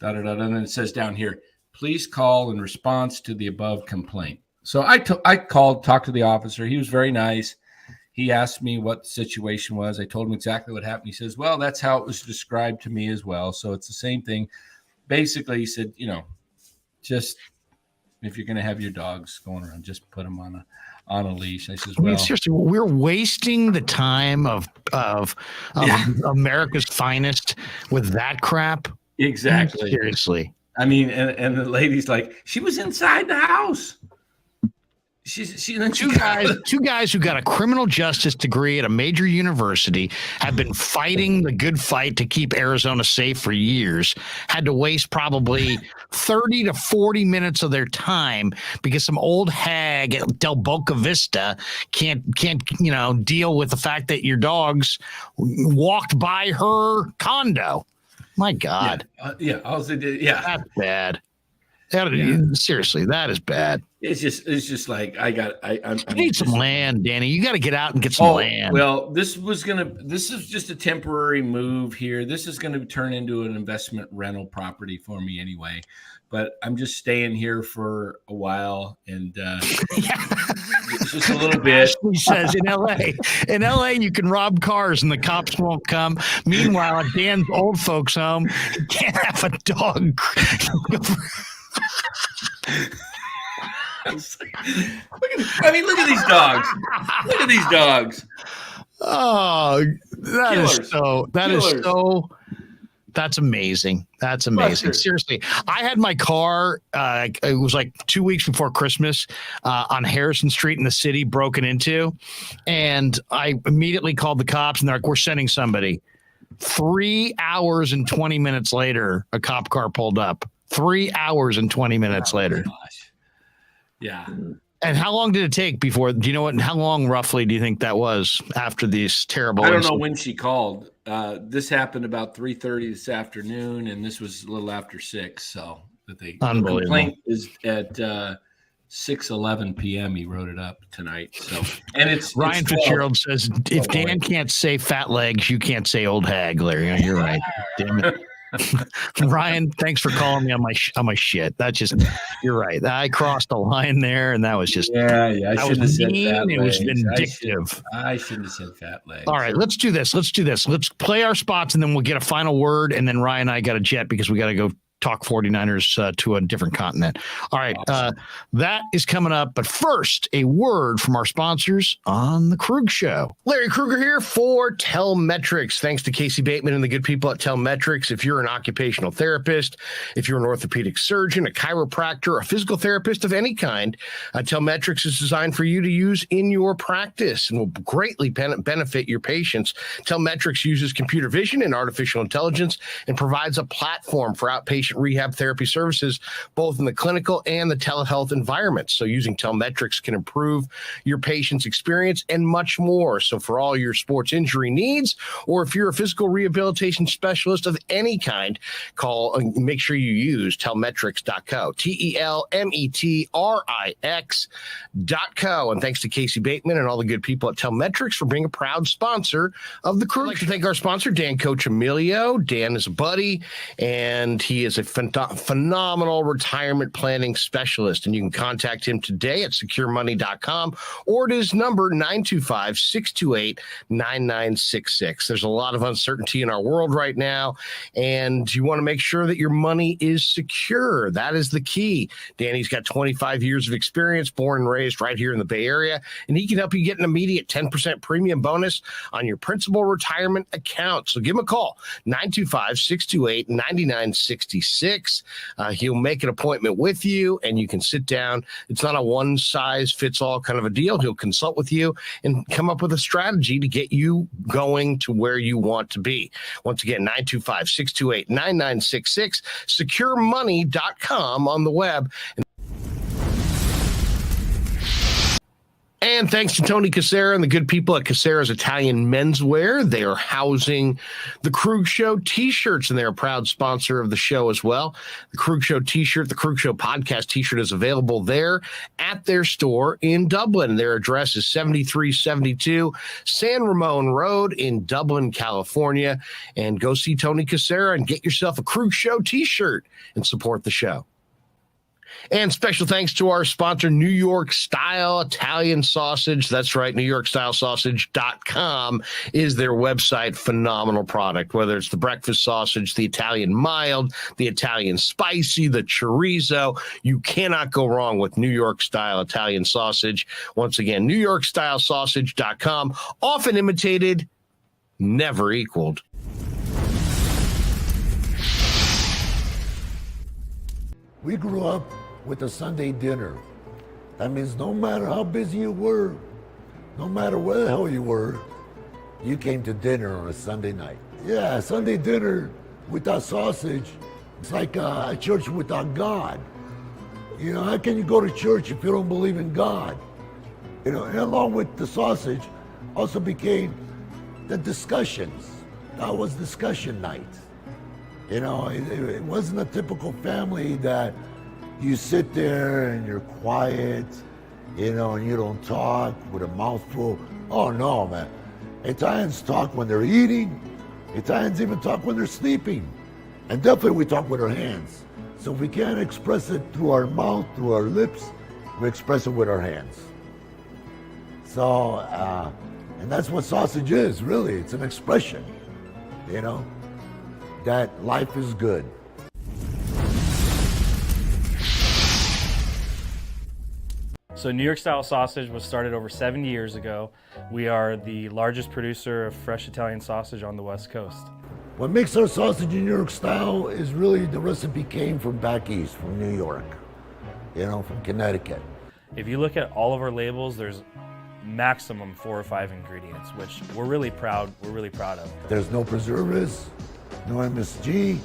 And then it says down here, please call in response to the above complaint. So I called, talked to the officer. He was very nice. He asked me what the situation was. I told him exactly what happened. He says, well, that's how it was described to me as well. So it's the same thing. Basically, he said, you know, just if you're going to have your dogs going around, just put them on a leash. I says, well, I mean, seriously, we're wasting the time of America's finest with that crap. Exactly. Seriously. I mean, and the lady's like, she was inside the house. Two guys who got a criminal justice degree at a major university have been fighting the good fight to keep Arizona safe for years, had to waste probably 30 to 40 minutes of their time because some old hag at Del Boca Vista can't deal with the fact that your dogs walked by her condo. My God. That's bad. Seriously, that is bad. It's just like I need some land, Danny. You got to get out and get some land. Well, this is just a temporary move here. This is going to turn into an investment rental property for me anyway. But I'm just staying here for a while and just a little bit. He says in LA, you can rob cars and the cops won't come. Meanwhile, at Dan's old folks' home, you can't have a dog. Look at these dogs. Look at these dogs. Oh, that's amazing. That's amazing. Buster. Seriously, I had my car. It was like 2 weeks before Christmas on Harrison Street in the city broken into. And I immediately called the cops and they're like, we're sending somebody. 3 hours and 20 minutes later, a cop car pulled up. 3 hours and 20 minutes later. Gosh. Yeah. And how long did it take before? Do you know what? How long roughly do you think that was after these terrible? I don't know when she called. This happened about 3:30 this afternoon, and this was a little after 6. So the complaint is at 6:11 p.m. He wrote it up tonight. So and it's Ryan Fitzgerald says if Dan can't say fat legs, you can't say old hag, Larry. You're right. Damn it. Ryan, thanks for calling me on my shit. That's just, you're right. I crossed the line there, and that was just I shouldn't have said fat mean. It was legs. vindictive. I shouldn't have said fat legs. All right, let's do this. Let's play our spots, and then we'll get a final word, and then Ryan and I got a jet because we got to go talk 49ers to a different continent. All right, awesome. That is coming up. But first, a word from our sponsors on the Krug Show. Larry Krueger here for Telmetrics. Thanks to Casey Bateman and the good people at Telmetrics. If you're an occupational therapist, if you're an orthopedic surgeon, a chiropractor, a physical therapist of any kind, Telmetrics is designed for you to use in your practice and will greatly benefit your patients. Telmetrics uses computer vision and artificial intelligence and provides a platform for outpatient rehab therapy services, both in the clinical and the telehealth environments. So using Telmetrics can improve your patient's experience and much more. So for all your sports injury needs, or if you're a physical rehabilitation specialist of any kind, call and make sure you use telmetrics.co, Telmetrix.co. And thanks to Casey Bateman and all the good people at Telmetrics for being a proud sponsor of the Krug. I'd like to thank our sponsor, Dan Coccimilgio. Dan is a buddy, and he is a phenomenal retirement planning specialist, and you can contact him today at securemoney.com or at his number 925-628-9966. There's a lot of uncertainty in our world right now, and you want to make sure that your money is secure. That is the key. Danny's got 25 years of experience, born and raised right here in the Bay Area, and he can help you get an immediate 10% premium bonus on your principal retirement account. So give him a call, 925-628-9966. He'll make an appointment with you, and you can sit down. It's not a one-size-fits-all kind of a deal. He'll consult with you and come up with a strategy to get you going to where you want to be. Once again, 925-628-9966, securemoney.com on the web. And thanks to Tony Cassera and the good people at Cassera's Italian Menswear. They are housing the Krug Show t-shirts, and they're a proud sponsor of the show as well. The Krug Show t-shirt, the Krug Show podcast t-shirt is available there at their store in Dublin. Their address is 7372 San Ramon Road in Dublin, California. And go see Tony Cassera and get yourself a Krug Show t-shirt and support the show. And special thanks to our sponsor, New York Style Italian Sausage. That's right, NewYorkStyleSausage.com is their website. Phenomenal product, whether it's the breakfast sausage, the Italian mild, the Italian spicy, the chorizo. You cannot go wrong with New York Style Italian Sausage. Once again, NewYorkStyleSausage.com. Often imitated, never equaled. We grew up with a Sunday dinner. That means no matter how busy you were, no matter where the hell you were, you came to dinner on a Sunday night. Yeah, Sunday dinner without sausage, it's like a church without God. You know, how can you go to church if you don't believe in God? You know, and along with the sausage also became the discussions. That was discussion night. You know, it wasn't a typical family that you sit there and you're quiet, you know, and you don't talk with a mouthful. Oh no, man. Italians talk when they're eating. Italians even talk when they're sleeping. And definitely we talk with our hands. So if we can't express it through our mouth, through our lips, we express it with our hands. So, and that's what sausage is, really. It's an expression, you know, that life is good. So New York Style Sausage was started over 70 years ago. We are the largest producer of fresh Italian sausage on the West Coast. What makes our sausage in New York style is really the recipe came from back east, from New York, you know, from Connecticut. If you look at all of our labels, there's maximum 4 or 5 ingredients, which we're really proud of. There's no preservatives, no MSG,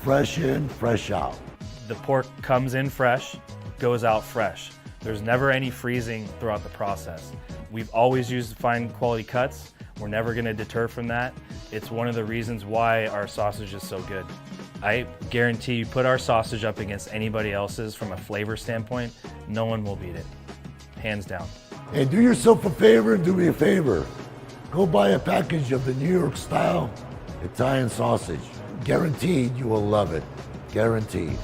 fresh in, fresh out. The pork comes in fresh, goes out fresh. There's never any freezing throughout the process. We've always used fine quality cuts. We're never gonna deter from that. It's one of the reasons why our sausage is so good. I guarantee you put our sausage up against anybody else's from a flavor standpoint, no one will beat it, hands down. Hey, do yourself a favor and do me a favor. Go buy a package of the New York style Italian sausage. Guaranteed you will love it. Guaranteed.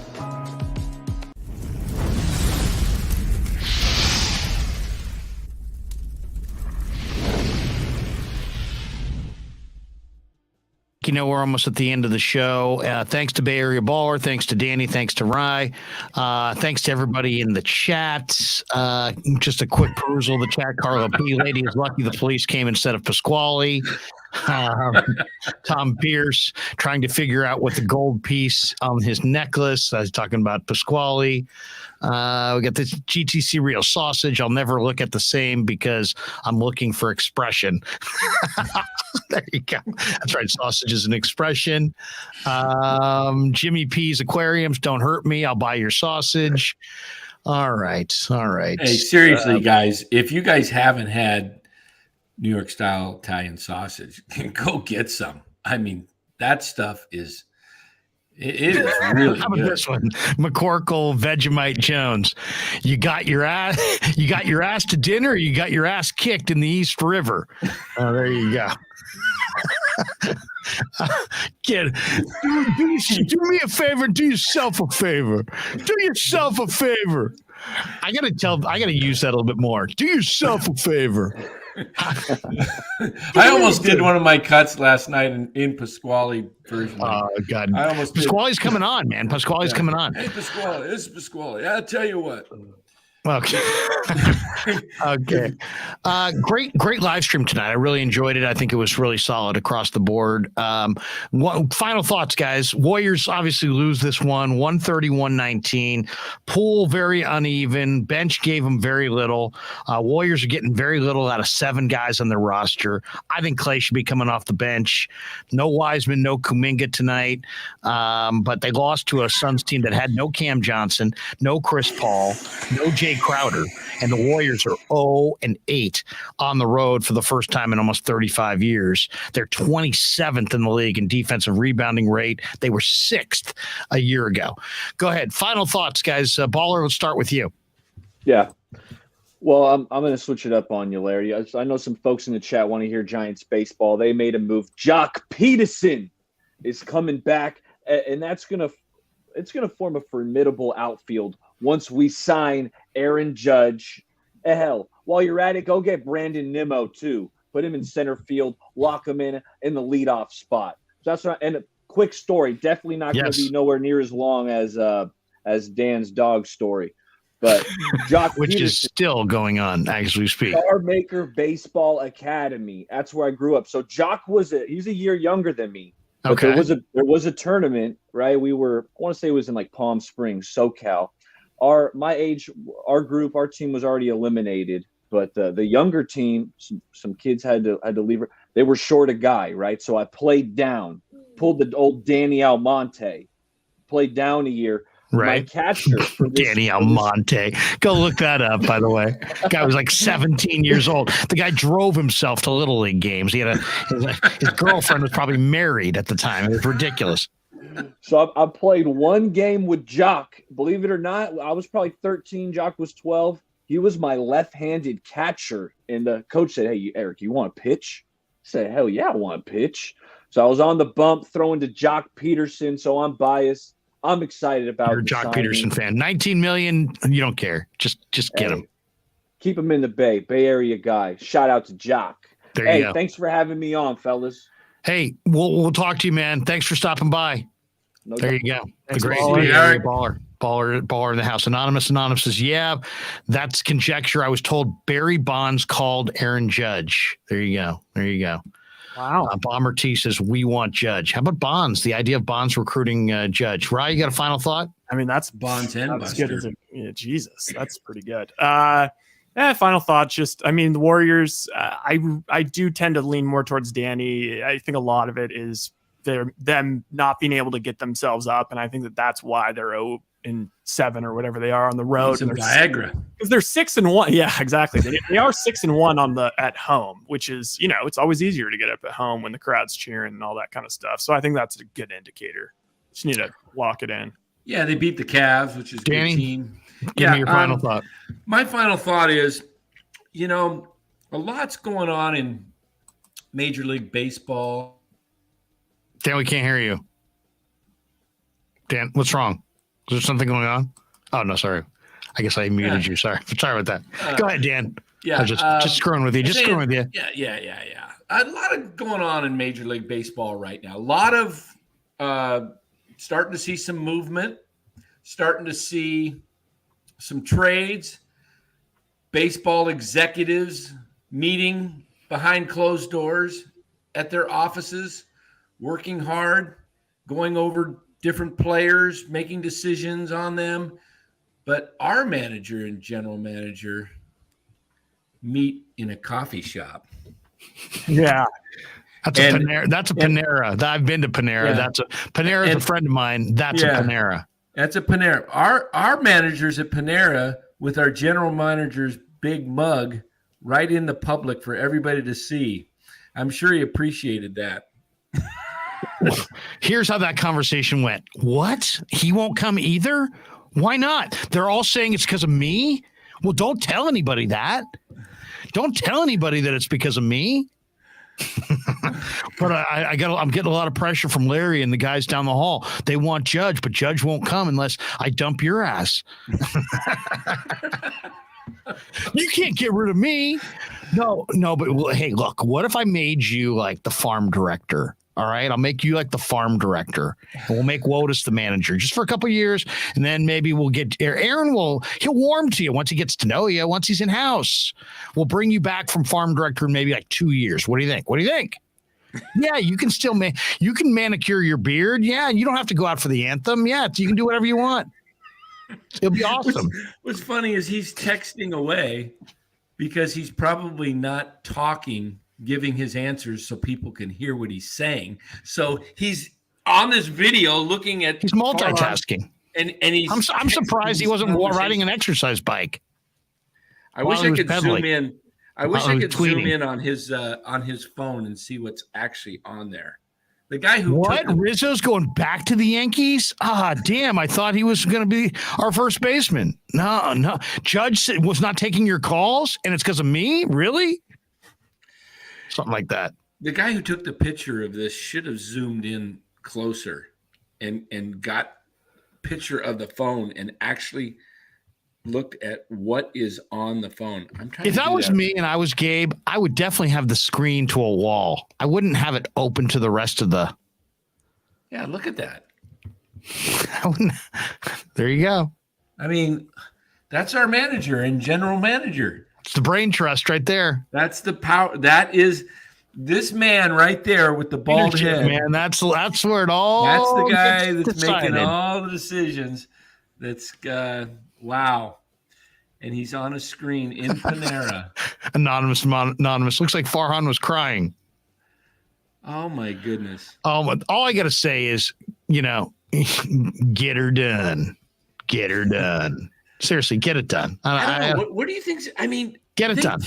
You know, we're almost at the end of the show. Thanks to Bay Area Baller. Thanks to Danny. Thanks to Rye. Thanks to everybody in the chats. Just a quick perusal of the chat. Carla P. Lady is lucky the police came instead of Pasquale. Tom Pierce trying to figure out what the gold piece on his necklace. I was talking about Pasquale. We got this GTC Real Sausage. I'll never look at the same because I'm looking for expression. There you go. That's right. Sausage is an expression. Jimmy P's Aquariums. Don't hurt me. I'll buy your sausage. All right. All right. Hey, seriously, guys, if you guys haven't had New York style Italian sausage, go get some. I mean, that stuff is it is really How about good. this one? McCorkle Vegemite Jones. You got your ass to dinner, or you got your ass kicked in the East River. Oh, there you go. Kid, do me a favor, do yourself a favor. Do yourself a favor. I gotta use that a little bit more. Do yourself a favor. I almost did one of my cuts last night in Pasquale version. Oh God! I almost Pasquale's coming on, man. Pasquale's coming on. Hey, Pasquale, this is Pasquale. I'll tell you what. Okay. Okay. Great live stream tonight. I really enjoyed it. I think it was really solid across the board. Final thoughts, guys. Warriors obviously lose this one, 130-119. Poole very uneven. Bench gave them very little. Warriors are getting very little out of 7 guys on their roster. I think Klay should be coming off the bench. No Wiseman, no Kuminga tonight. But they lost to a Suns team that had no Cam Johnson, no Chris Paul, no Jay Crowder, and the Warriors are 0-8 on the road for the first time in almost 35 years. They're 27th in the league in defensive rebounding rate. They were 6th a year ago. Go ahead. Final thoughts, guys. Baller, let's start with you. Yeah. Well, I'm going to switch it up on you, Larry. I know some folks in the chat want to hear Giants baseball. They made a move. Jock Peterson is coming back, and it's going to form a formidable outfield once we sign Aaron Judge. Hell, while you're at it, go get Brandon Nimmo too. Put him in center field, lock him in the leadoff spot. So that's right. And a quick story, definitely not going to be nowhere near as long as Dan's dog story. But Jock which Peterson, is still going on as we speak. Star Maker Baseball Academy. That's where I grew up. So Jock he's a year younger than me. But Okay. There was a tournament, right? I want to say it was in like Palm Springs, SoCal. My age, our group, our team was already eliminated, but the younger team, some kids had to leave. They were short a guy, right? So I played down, pulled the old Danny Almonte, played down a year. Right. My catcher for this, Danny Almonte. Go look that up, by the way. Guy was like 17 years old. The guy drove himself to Little League games. His girlfriend was probably married at the time. It was ridiculous. So I played one game with Jock. Believe it or not, I was probably 13. Jock was 12. He was my left-handed catcher. And the coach said, "Hey, Eric, you want to pitch?" I said, "Hell yeah, I want to pitch." So I was on the bump throwing to Jock Peterson. So I'm biased. I'm excited about You're a Jock Peterson fan. 19 million. You don't care. Just get him. Keep him in the Bay Area guy. Shout out to Jock. There you go. Thanks for having me on, fellas. Hey, we'll talk to you, man. Thanks for stopping by. There you go. Thanks, the great Baller. baller in the house. Anonymous says, yeah, that's conjecture. I was told Barry Bonds called Aaron Judge. There you go. Wow. Bomber T says, we want Judge. How about Bonds? The idea of Bonds recruiting Judge. Rye, you got a final thought? I mean, that's Bonds and that's Buster. good. Jesus, that's pretty good. Final thought. The Warriors. I do tend to lean more towards Danny. I think a lot of it is them not being able to get themselves up, and I think that's why they're 0-7 or whatever they are on the road. Some Viagra. Because they're 6-1. Yeah, exactly. They are 6-1 at home, which is, it's always easier to get up at home when the crowd's cheering and all that kind of stuff. So I think that's a good indicator. Just need to lock it in. Yeah, they beat the Cavs, which is a Danny, good team. Give me your final thought. My final thought is, a lot's going on in Major League Baseball. Dan, we can't hear you. Dan, what's wrong? Is there something going on? Oh, no, sorry. I guess I muted you. Sorry about that. Go ahead, Dan. Yeah, I was just screwing with you. Just screwing with you. Yeah. A lot of going on in Major League Baseball right now. A lot of starting to see some movement, starting to see some trades, baseball executives meeting behind closed doors at their offices, working hard, going over different players, making decisions on them. But our manager and general manager meet in a coffee shop. Yeah. That's a Panera. I've been to Panera. Yeah. Panera's a friend of mine. That's a Panera. That's a Panera. Our managers at Panera with our general manager's big mug right in the public for everybody to see. I'm sure he appreciated that. Here's how that conversation went. What? He won't come either? Why not? They're all saying it's because of me? Well, don't tell anybody that. Don't tell anybody that it's because of me. But I'm getting a lot of pressure from Larry and the guys down the hall. They want Judge, but Judge won't come unless I dump your ass. You can't get rid of me. No, but hey, look, what if I made you like the farm director? All right, I'll make you like the farm director, and we'll make Wotus the manager just for a couple of years, and then maybe we'll get Aaron. He'll warm to you once he gets to know you. Once he's in house, we'll bring you back from farm director in maybe like 2 years. What do you think? Yeah, you can still you can manicure your beard. Yeah, and you don't have to go out for the anthem. Yeah, you can do whatever you want. It'll be awesome. What's funny is he's texting away because he's probably not talking, giving his answers so people can hear what he's saying. So he's on this video looking at. He's multitasking, and he's. I'm surprised he wasn't riding an exercise bike. I wish I could zoom in. I wish I could zoom in on his phone and see what's actually on there. The guy who Rizzo's going back to the Yankees? Ah, damn! I thought he was going to be our first baseman. No. Judge was not taking your calls, and it's because of me. Really? Something like that. The guy who took the picture of this should have zoomed in closer and got a picture of the phone and actually looked at what is on the phone. If that was me and I was Gabe, I would definitely have the screen to a wall. I wouldn't have it open to the rest of the. Yeah, look at that. There you go. I mean, that's our manager and general manager. It's the brain trust right there. That's the power. That is this man right there with the bald head. Man, that's where it all. That's the guy that's decided. making all the decisions. That's wow. And he's on a screen in Panera. Anonymous. Looks like Farhan was crying. Oh my goodness. All I got to say is, get her done. Get her done. Seriously, get it done. I don't know. What do you think? I mean, get it done.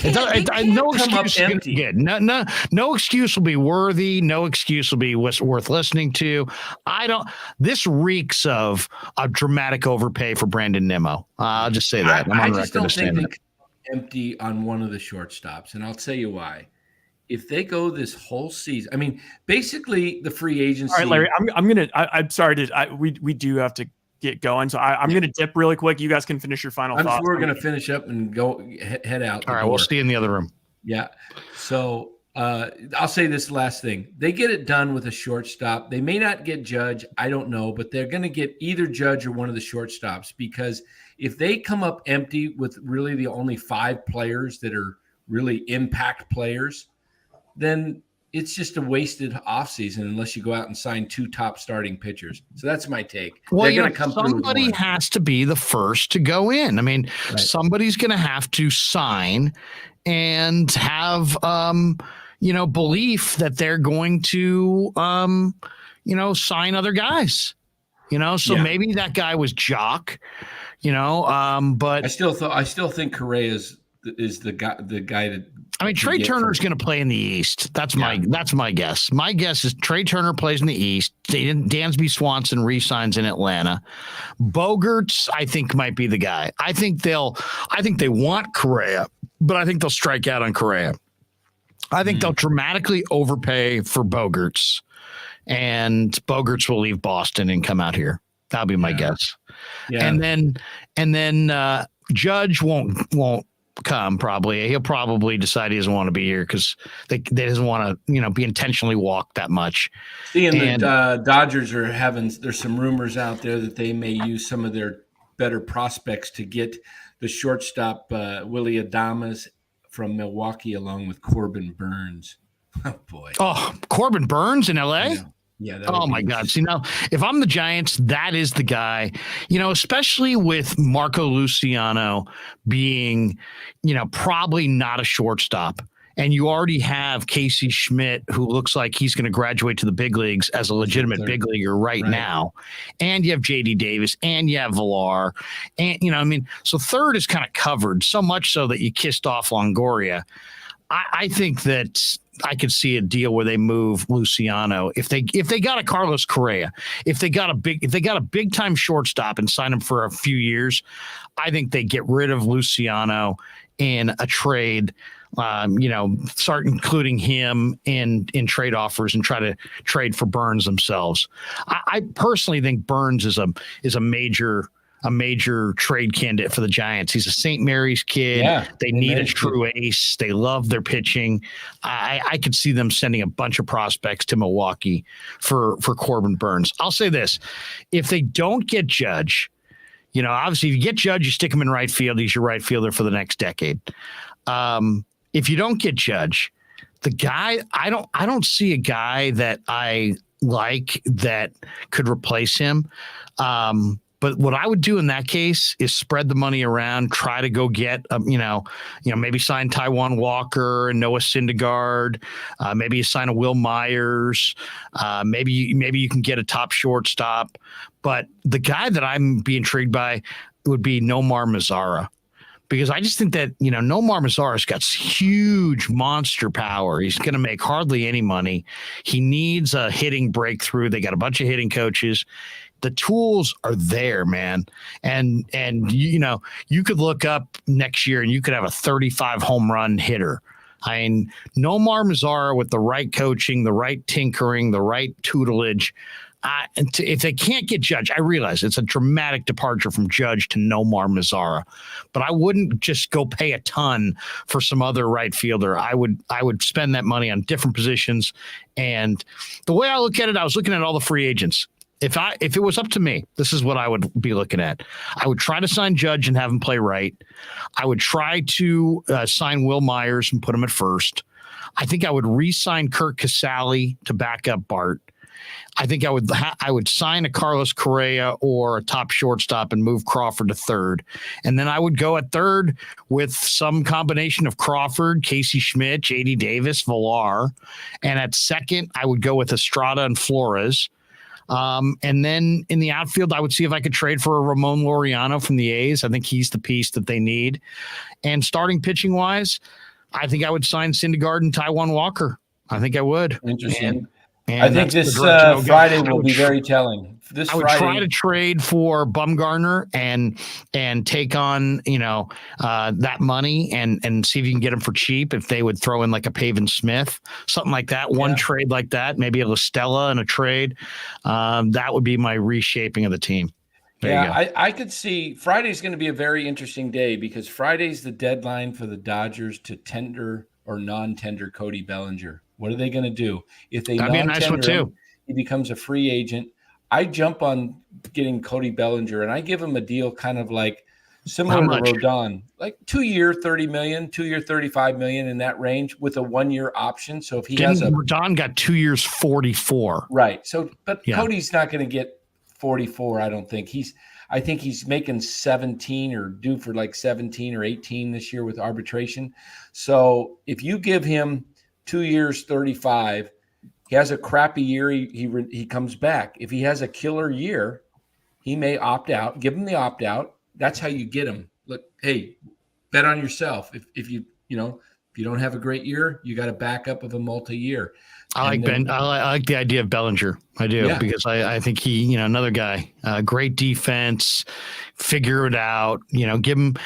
No excuse will be good. No excuse will be worthy. No excuse will be worth listening to. This reeks of a dramatic overpay for Brandon Nimmo. I'll just say that. I'm on record to saying that. Empty on one of the shortstops, and I'll tell you why. If they go this whole season, I mean, basically the free agency. All right, Larry, I'm sorry we do have to get going. So I'm going to dip really quick. You guys can finish your final thoughts. We're going to finish up and go head out. All right, we'll see you in the other room. Yeah. So I'll say this last thing. They get it done with a shortstop. They may not get Judge. I don't know, but they're going to get either Judge or one of the shortstops, because if they come up empty with really the only 5 players that are really impact players, then it's just a wasted offseason unless you go out and sign 2 top starting pitchers. So that's my take. Well, somebody has to be the first to go in. I mean, somebody's going to have to sign and have, belief that they're going to, sign other guys. Maybe that guy was Jock, but I still think Correa is the guy that. I mean, Trey Turner's going to play in the East. That's my guess. My guess is Trey Turner plays in the East. Dansby Swanson re-signs in Atlanta. Bogaerts, I think, might be the guy. I think they want Correa, but I think they'll strike out on Correa. I think they'll dramatically overpay for Bogaerts, and Bogaerts will leave Boston and come out here. That'll be my guess. Yeah. And then Judge won't come probably. He'll probably decide he doesn't want to be here because they doesn't want to, be intentionally walked that much. Seeing the Dodgers are there's some rumors out there that they may use some of their better prospects to get the shortstop Willie Adames from Milwaukee along with Corbin Burns. Oh boy. Oh, Corbin Burns in LA? Yeah. Oh my God. See, now if I'm the Giants, that is the guy, especially with Marco Luciano being, probably not a shortstop. And you already have Casey Schmidt, who looks like he's going to graduate to the big leagues as a legitimate big leaguer right now. And you have JD Davis and you have Villar. And, so third is kind of covered, so much so that you kissed off Longoria. I think that I could see a deal where they move Luciano if they got a Carlos Correa, if they got a big time shortstop and sign him for a few years. I think they get rid of Luciano in a trade. Start including him in trade offers and try to trade for Burns themselves. I personally think Burns is a major trade candidate for the Giants. He's a St. Mary's kid. Yeah, they need a true ace. They love their pitching. I could see them sending a bunch of prospects to Milwaukee for Corbin Burns. I'll say this. If they don't get Judge, obviously if you get Judge, you stick him in right field. He's your right fielder for the next decade. If you don't get Judge, the guy, I don't see a guy that I like that could replace him. But what I would do in that case is spread the money around, try to go get, maybe sign Taijuan Walker and Noah Syndergaard. Maybe you sign a Will Myers. Maybe you can get a top shortstop. But the guy that I'm being intrigued by would be Nomar Mazara. Because I just think that, Nomar Mazara's got huge monster power. He's going to make hardly any money. He needs a hitting breakthrough. They got a bunch of hitting coaches. The tools are there, man. And you could look up next year and you could have a 35 home run hitter. I mean, Nomar Mazara with the right coaching, the right tinkering, the right tutelage. If they can't get Judge, I realize it's a dramatic departure from Judge to Nomar Mazara, but I wouldn't just go pay a ton for some other right fielder. I would spend that money on different positions. And the way I look at it, I was looking at all the free agents. If it was up to me, this is what I would be looking at. I would try to sign Judge and have him play right. I would try to sign Will Myers and put him at first. I think I would re-sign Kurt Casale to back up Bart. I think I would sign a Carlos Correa or a top shortstop and move Crawford to third. And then I would go at third with some combination of Crawford, Casey Schmidt, JD Davis, Villar. And at second, I would go with Estrada and Flores. And then in the outfield, I would see if I could trade for a Ramon Laureano from the A's. I think he's the piece that they need. And starting pitching wise, I think I would sign Syndergaard and Taijuan Walker. I think I would. Interesting. And I think this Friday will be very telling. I would try to trade for Bumgarner and take on that money and see if you can get him for cheap. If they would throw in like a Pavin Smith, something like that, one trade like that, maybe a LaStella in a trade. That would be my reshaping of the team. I could see Friday's going to be a very interesting day because Friday's the deadline for the Dodgers to tender or non-tender Cody Bellinger. What are they going to do? If they non-tender him, he becomes a free agent. I jump on getting Cody Bellinger, and I give him a deal kind of like similar to Rodon, like 2 year, $30 million, 2 year, $35 million in that range with a 1 year option. So if Rodon got 2 years, 44. Right. So, but Cody's not going to get 44. I don't think I think he's making 17 or due for like 17 or 18 this year with arbitration. So if you give him 2 years, 35, he has a crappy year, he comes back. If he has a killer year, he may opt out. Give him the opt out. That's how you get him. Look, hey, bet on yourself. If you don't have a great year, you got a backup of a multi-year. I like the idea of Bellinger. I do because I think he, another guy, great defense, figure it out, give him,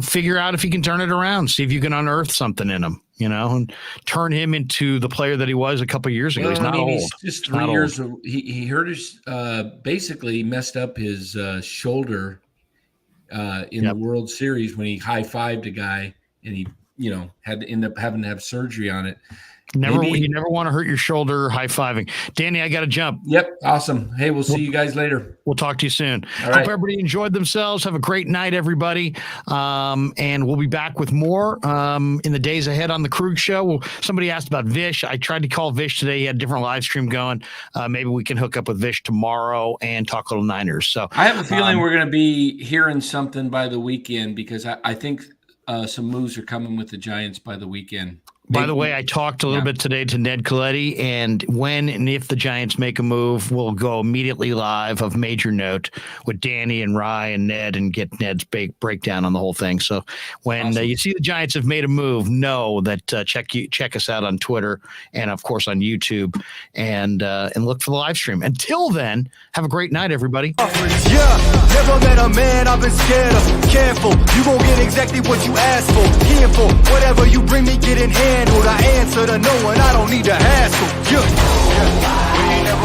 figure out if he can turn it around, see if you can unearth something in him. and turn him into the player that he was a couple of years ago. He's not old. He's just 3 years. He hurt his, basically messed up his shoulder in the World Series when he high-fived a guy and he, had to end up having to have surgery on it. You never want to hurt your shoulder high-fiving. Danny, I got to jump. Yep. Awesome. Hey, we'll see you guys later. We'll talk to you soon. All right. Hope everybody enjoyed themselves. Have a great night, everybody. And we'll be back with more in the days ahead on the Krug Show. Somebody asked about Vish. I tried to call Vish today. He had a different live stream going. Maybe we can hook up with Vish tomorrow and talk a little Niners. So I have a feeling we're going to be hearing something by the weekend because I think some moves are coming with the Giants by the weekend. By the way, I talked a little bit today to Ned Coletti, and when and if the Giants make a move, we'll go immediately live of major note with Danny and Rye and Ned and get Ned's breakdown on the whole thing. So when you see the Giants have made a move, know that check us out on Twitter and, of course, on YouTube and look for the live stream. Until then, have a great night, everybody. Yeah, never met a man I've been scared of. Careful, you won't get exactly what you asked for. Here for whatever you bring me, get in hand. I answer to no one, I don't need to hassle. Yeah.